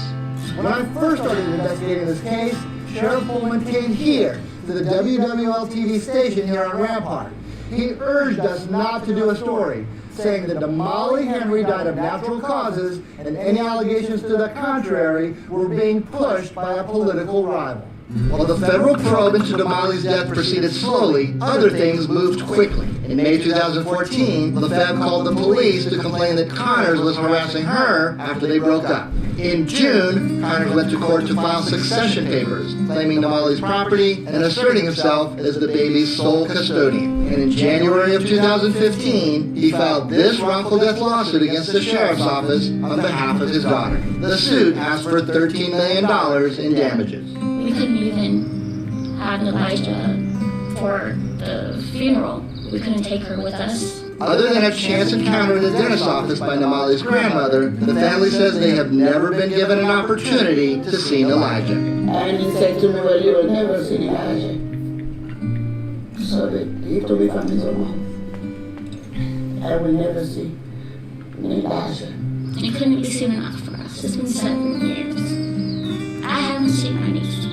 When I first started investigating this case, Sheriff Pullman came here to the WWL TV station here on Rampart. He urged us not to do a story, saying that Namali Henry died of natural causes and any allegations to the contrary were being pushed by a political rival. While the federal probe into Namali's death proceeded slowly, other things moved quickly. In May 2014, Lefebvre called the police to complain that Connors was harassing her after they broke up. In June, Connors went to court to file succession papers, claiming Namali's property and asserting himself as the baby's sole custodian. And in January of 2015, he filed this wrongful death lawsuit against the sheriff's office on behalf of his daughter. The suit asked for $13 million in damages. We couldn't even have Elijah for the funeral. We couldn't take her with us. Other than a chance encounter in the dentist's office by Namali's grandmother, the family says they have never been given an opportunity to see Elijah. And he said to me, well, you will never see Elijah. So he told me from his own mouth, I will never see Elijah. And it couldn't be soon enough for us. It's been 7 years. I haven't seen my niece.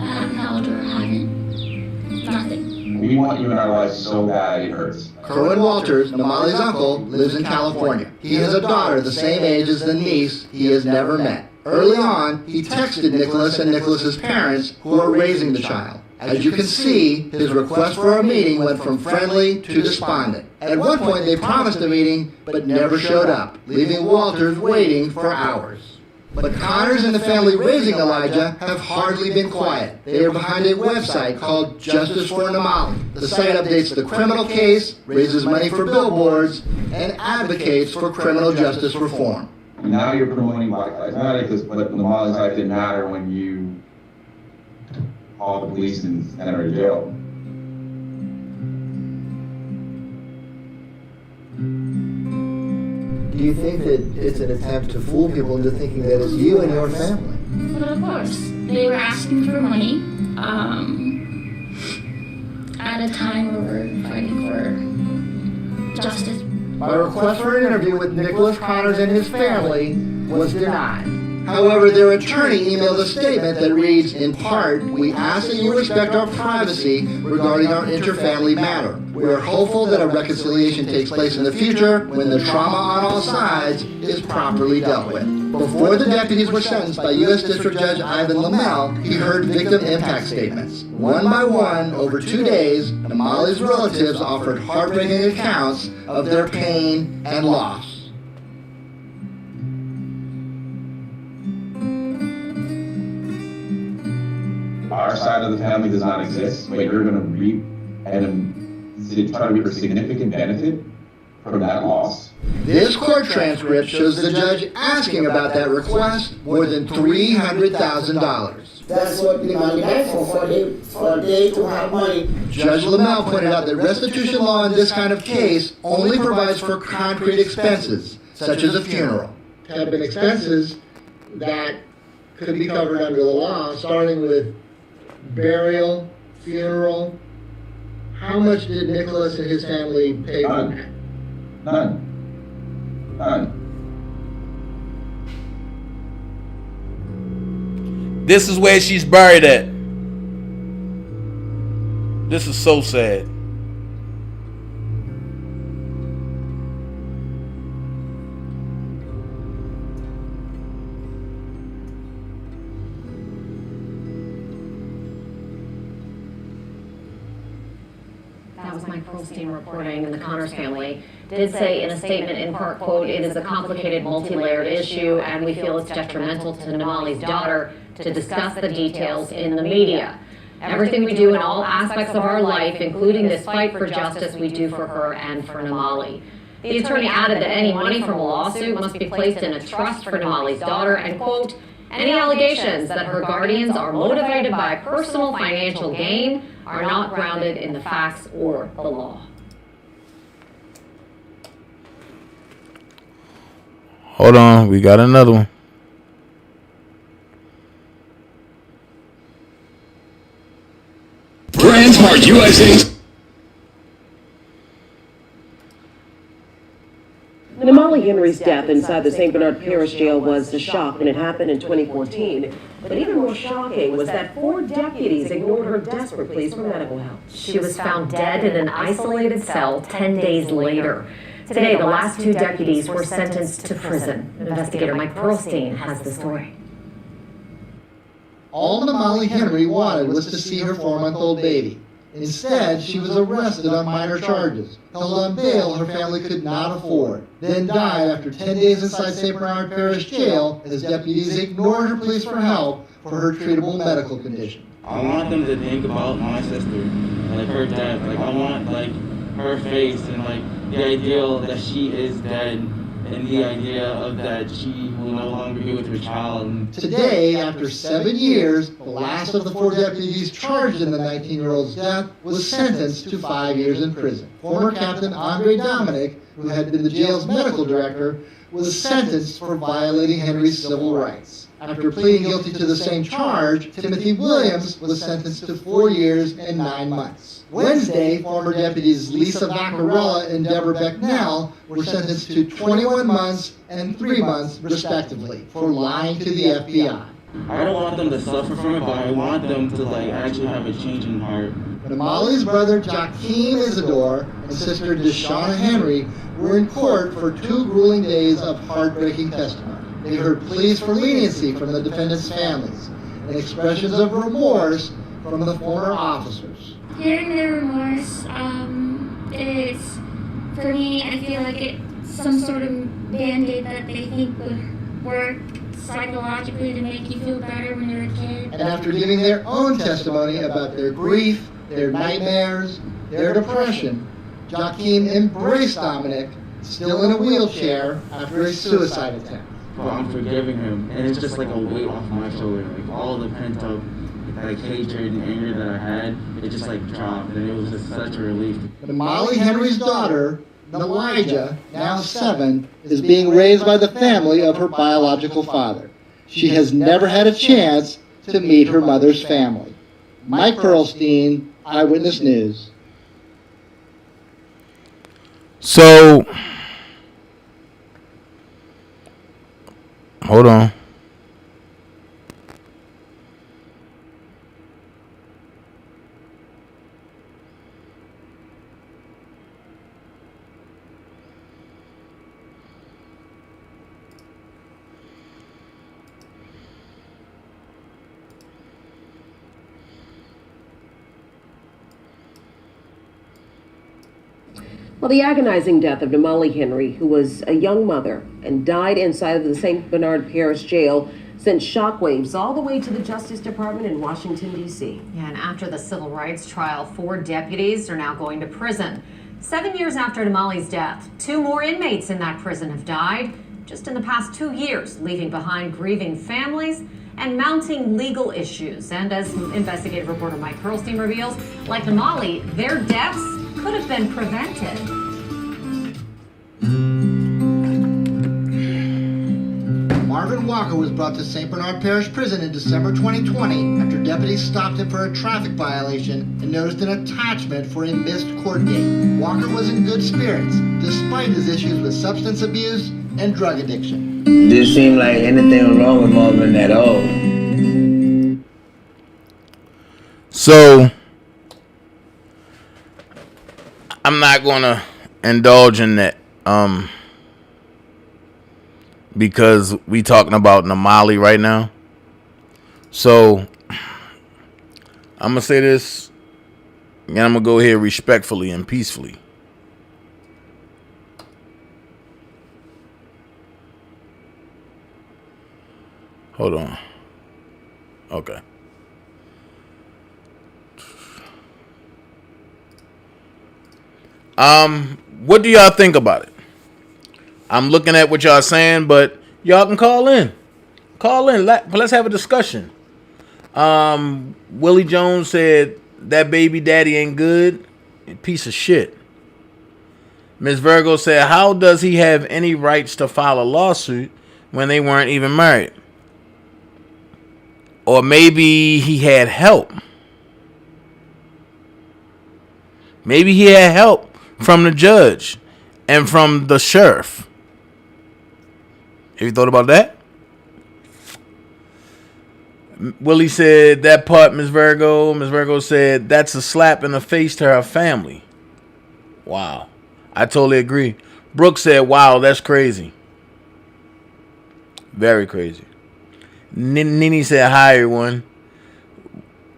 I haven't held her, I haven't. Nothing. We want you in our lives so bad it hurts. Kerwin Walters, Namali's uncle, lives in California. He has a daughter the same age as the niece he has never met. Early on, he texted Nicholas and Nicholas's parents who are raising the child. As you can see, his request for a meeting went from friendly to despondent. At one point, they promised a meeting, but never showed up, leaving Walters waiting for hours. But Connors and the family raising Elijah have hardly been quiet. They are behind a website called Justice for Namali. The site updates the criminal case, raises money for billboards, and advocates for criminal justice reform. Now you're promoting Black Lives Matter, but Namali's life didn't matter when you call the police and send her to jail. Do you think that it's an attempt to fool people into thinking that it's you and your family? But of course, they were asking for money at a time where we're fighting for justice. My request for an interview with Nicholas Connors and his family was denied. However, their attorney emailed a statement that reads, in part, "We ask that you respect our privacy regarding our interfamily matter. We are hopeful that a reconciliation takes place in the future when the trauma on all sides is properly dealt with." Before the deputies were sentenced by U.S. District Judge Ivan Lamel, he heard victim impact statements. One by one, over 2 days, Namali's relatives offered heartbreaking accounts of their pain and loss. Our side of the family does not exist, but you're going to reap and try to reap a significant benefit from that loss. This court transcript shows the judge asking about that request more than $300,000. That's what Nimali died for they to have money. Judge Lamel pointed out that restitution law in this kind of case only provides for concrete expenses, such as a funeral. Have been expenses that could be covered under the law, starting with burial, funeral. How much did Nicholas and his family pay for that? None. This is where she's buried at. This is so sad. That was Mike Pearlstein reporting, and the Connors family did say in a statement, in part, quote, "It is a complicated, multi-layered issue, and we feel it's detrimental to Namali's daughter to discuss the details in the media. Everything we do in all aspects of our life, including this fight for justice, we do for her and for Namali." The attorney added that any money from a lawsuit must be placed in a trust for Namali's daughter, and, quote, "Any allegations that her guardians are motivated by personal financial gain are not grounded in the facts or the law." Hold on, we got another one. Brandsmart USA. Namali Henry's death inside the St. Bernard Parish Jail was a shock when it happened in 2014. But even more shocking was that 4 deputies ignored her desperate pleas for medical help. She was found dead in an isolated cell 10 days later. Today, the last 2 deputies were sentenced to prison. Investigator Mike Pearlstein has the story. All Namali Henry wanted was to see her 4-month-old baby. Instead, she was arrested on minor charges, held on bail her family could not afford, then died after 10 days inside St. Bernard Parish Jail as deputies ignored her pleas for help for her treatable medical condition. I want them to think about my sister, like her death. Like I want like her face and like the ideal that she is dead and the idea of that she will no longer be with her child. Today, after 7 years, the last of the 4 deputies charged in the 19-year-old's death was sentenced to 5 years in prison. Former Captain Andre Dominic, who had been the jail's medical director, was sentenced for violating Henry's civil rights. After pleading guilty to the same charge, Timothy Williams was sentenced to 4 years and 9 months. Wednesday, former deputies Lisa Vaccarella and Deborah Becknell were sentenced to 21 months and 3 months, respectively, for lying to the FBI. I don't want them to suffer from it, but I want them to like actually have a change in heart. Namali's brother Joaquin Isidore and sister Deshauna Henry were in court for 2 grueling days of heartbreaking testimony. They heard pleas for leniency from the defendants' families and expressions of remorse from the former officers. Hearing their remorse, it's, for me, I feel like it's some sort of band-aid that they think would work psychologically to make you feel better when you're a kid. And after giving their own testimony about their grief, their nightmares, their depression, Joaquin embraced Dominic, still in a wheelchair, after a suicide attempt. Well, I'm forgiving him, and it's just like a weight off my shoulder, like all the pent up like hatred and anger that I had, it just like dropped, and it was just such a relief. Molly Henry's daughter, Elijah, now 7, is being raised by the family of her biological father. She has never had a chance to meet her mother's family. Mike Perlstein, Eyewitness News. So, hold on. Well, the agonizing death of Namali Henry, who was a young mother and died inside of the St. Bernard Parish Jail, sent shockwaves all the way to the Justice Department in Washington, D.C. Yeah, and after the civil rights trial, 4 deputies are now going to prison. 7 years after Namali's death, 2 more inmates in that prison have died just in the past 2 years, leaving behind grieving families and mounting legal issues. And as investigative reporter Mike Perlstein reveals, like Namali, their deaths could have been prevented. Marvin Walker was brought to St. Bernard Parish Prison in December 2020 after deputies stopped him for a traffic violation and noticed an attachment for a missed court date. Walker was in good spirits, despite his issues with substance abuse and drug addiction. Didn't seem like anything was wrong with Marvin at all. So, I'm not going to indulge in that because we talking about Namali right now. So, I'm going to say this, and I'm going to go here respectfully and peacefully. Hold on. Okay. What do y'all think about it? I'm looking at what y'all saying, but y'all can call in. Call in. Let's have a discussion. Willie Jones said that baby daddy ain't good. Piece of shit. Ms. Virgo said, how does he have any rights to file a lawsuit when they weren't even married? Or maybe he had help. Maybe he had help from the judge and from the sheriff. Have you thought about that? Willie said that part, Ms. Virgo. Ms. Virgo said that's a slap in the face to her family. Wow. I totally agree. Brooke said, wow, that's crazy. Very crazy. Nini said, hi, everyone.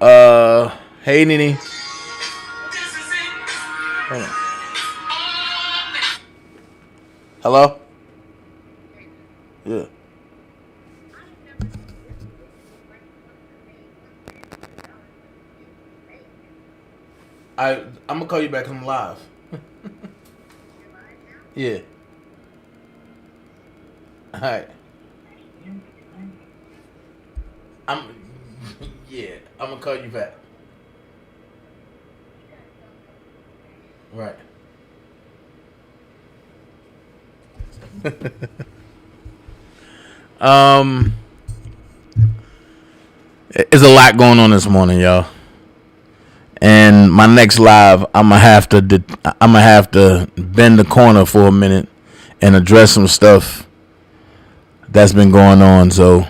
Hey, Nini. Hold on. Hello? Yeah. I'm gonna call you back 'cause I'm live. Yeah. All right. Yeah, I'm gonna call you back. Right. There's a lot going on this morning, y'all. And my next live, I'm gonna have to bend the corner for a minute and address some stuff that's been going on. So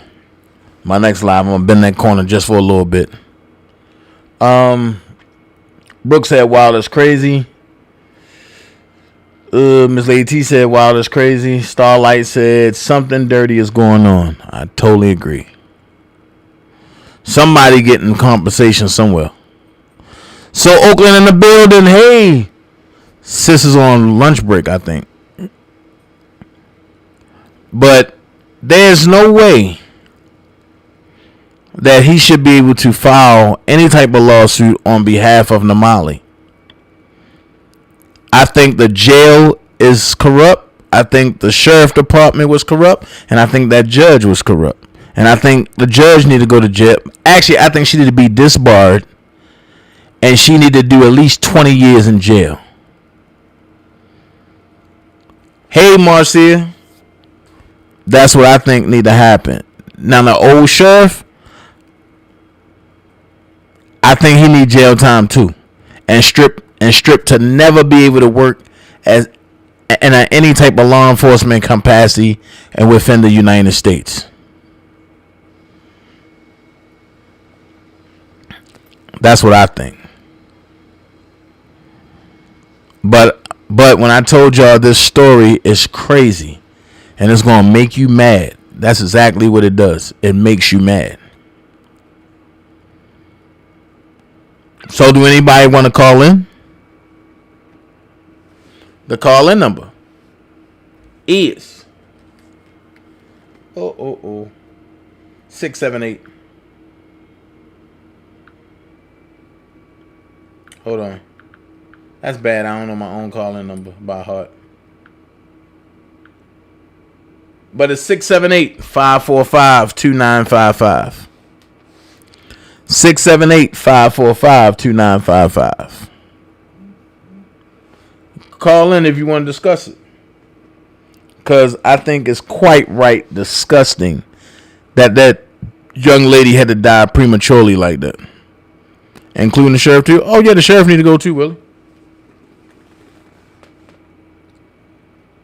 my next live, I'm gonna bend that corner just for a little bit. Brooke said, "Wow, that's crazy." Miss Lady T said, "Wow, that's crazy." Starlight said, "Something dirty is going on." I totally agree. Somebody getting compensation somewhere. So Oakland in the building. Hey, sis is on lunch break, I think. But there's no way that he should be able to file any type of lawsuit on behalf of Namali. I think the jail is corrupt. I think the sheriff department was corrupt. And I think that judge was corrupt. And I think the judge need to go to jail. Actually, I think she need to be disbarred, and she need to do at least 20 years in jail. Hey, Marcia. That's what I think need to happen. Now, the old sheriff, I think he need jail time too, and strip to never be able to work as in any type of law enforcement capacity and within the United States. That's what I think. But when I told y'all this story is crazy and it's gonna make you mad, that's exactly what it does. It makes you mad. So do anybody want to call in? The call-in number is 678. Hold on. That's bad. I don't know my own call-in number by heart. But it's 678-545-2955. 678-545-2955. Call in if you want to discuss it. Because I think it's quite right disgusting that young lady had to die prematurely like that. Including the sheriff too. Oh yeah, the sheriff need to go too, Willie.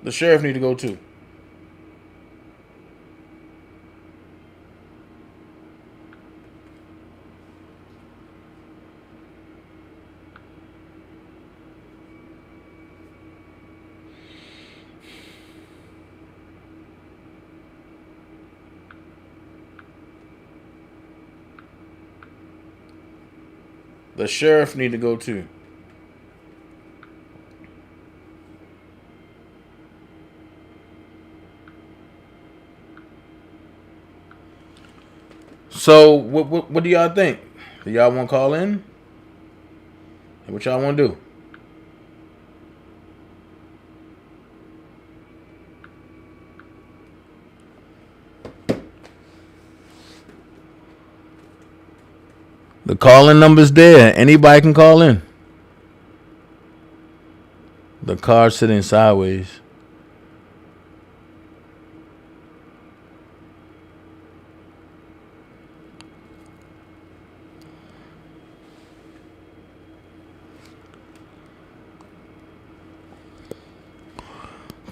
The sheriff need to go too. The sheriff need to go too. So what do y'all think? Do y'all want to call in? And what y'all want to do? The call-in number's there. Anybody can call in. The car's sitting sideways.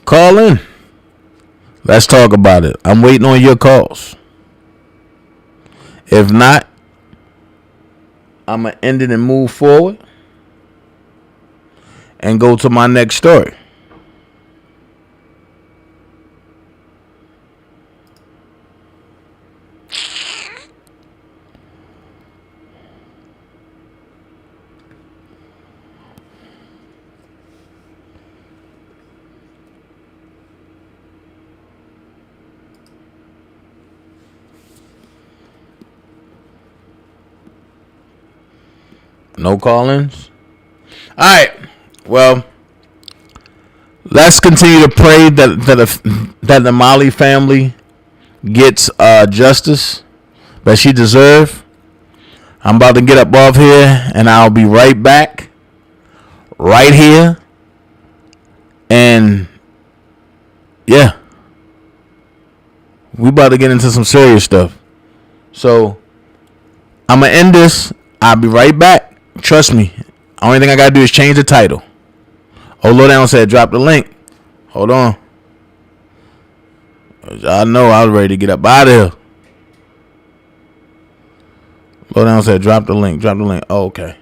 Call in. Let's talk about it. I'm waiting on your calls. If not, I'm going to end it and move forward and go to my next story. No call-ins? All right. Well, let's continue to pray that the Molly family gets justice that she deserves. I'm about to get up off here, and I'll be right back. Right here. And, yeah. We about to get into some serious stuff. So, I'm going to end this. I'll be right back. Trust me. Only thing I gotta do is change the title. Oh, Lowdown said drop the link. Hold on. Y'all know I was ready to get up out of here. Lowdown said drop the link. Drop the link. Oh, okay.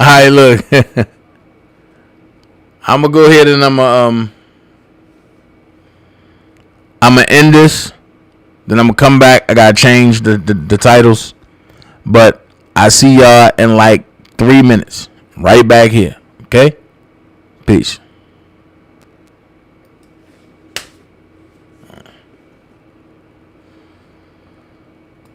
All right, look. I'm gonna go ahead and I'm gonna end this. Then I'm gonna come back. I gotta change the titles, but I see y'all in like 3 minutes. Right back here. Okay. Peace.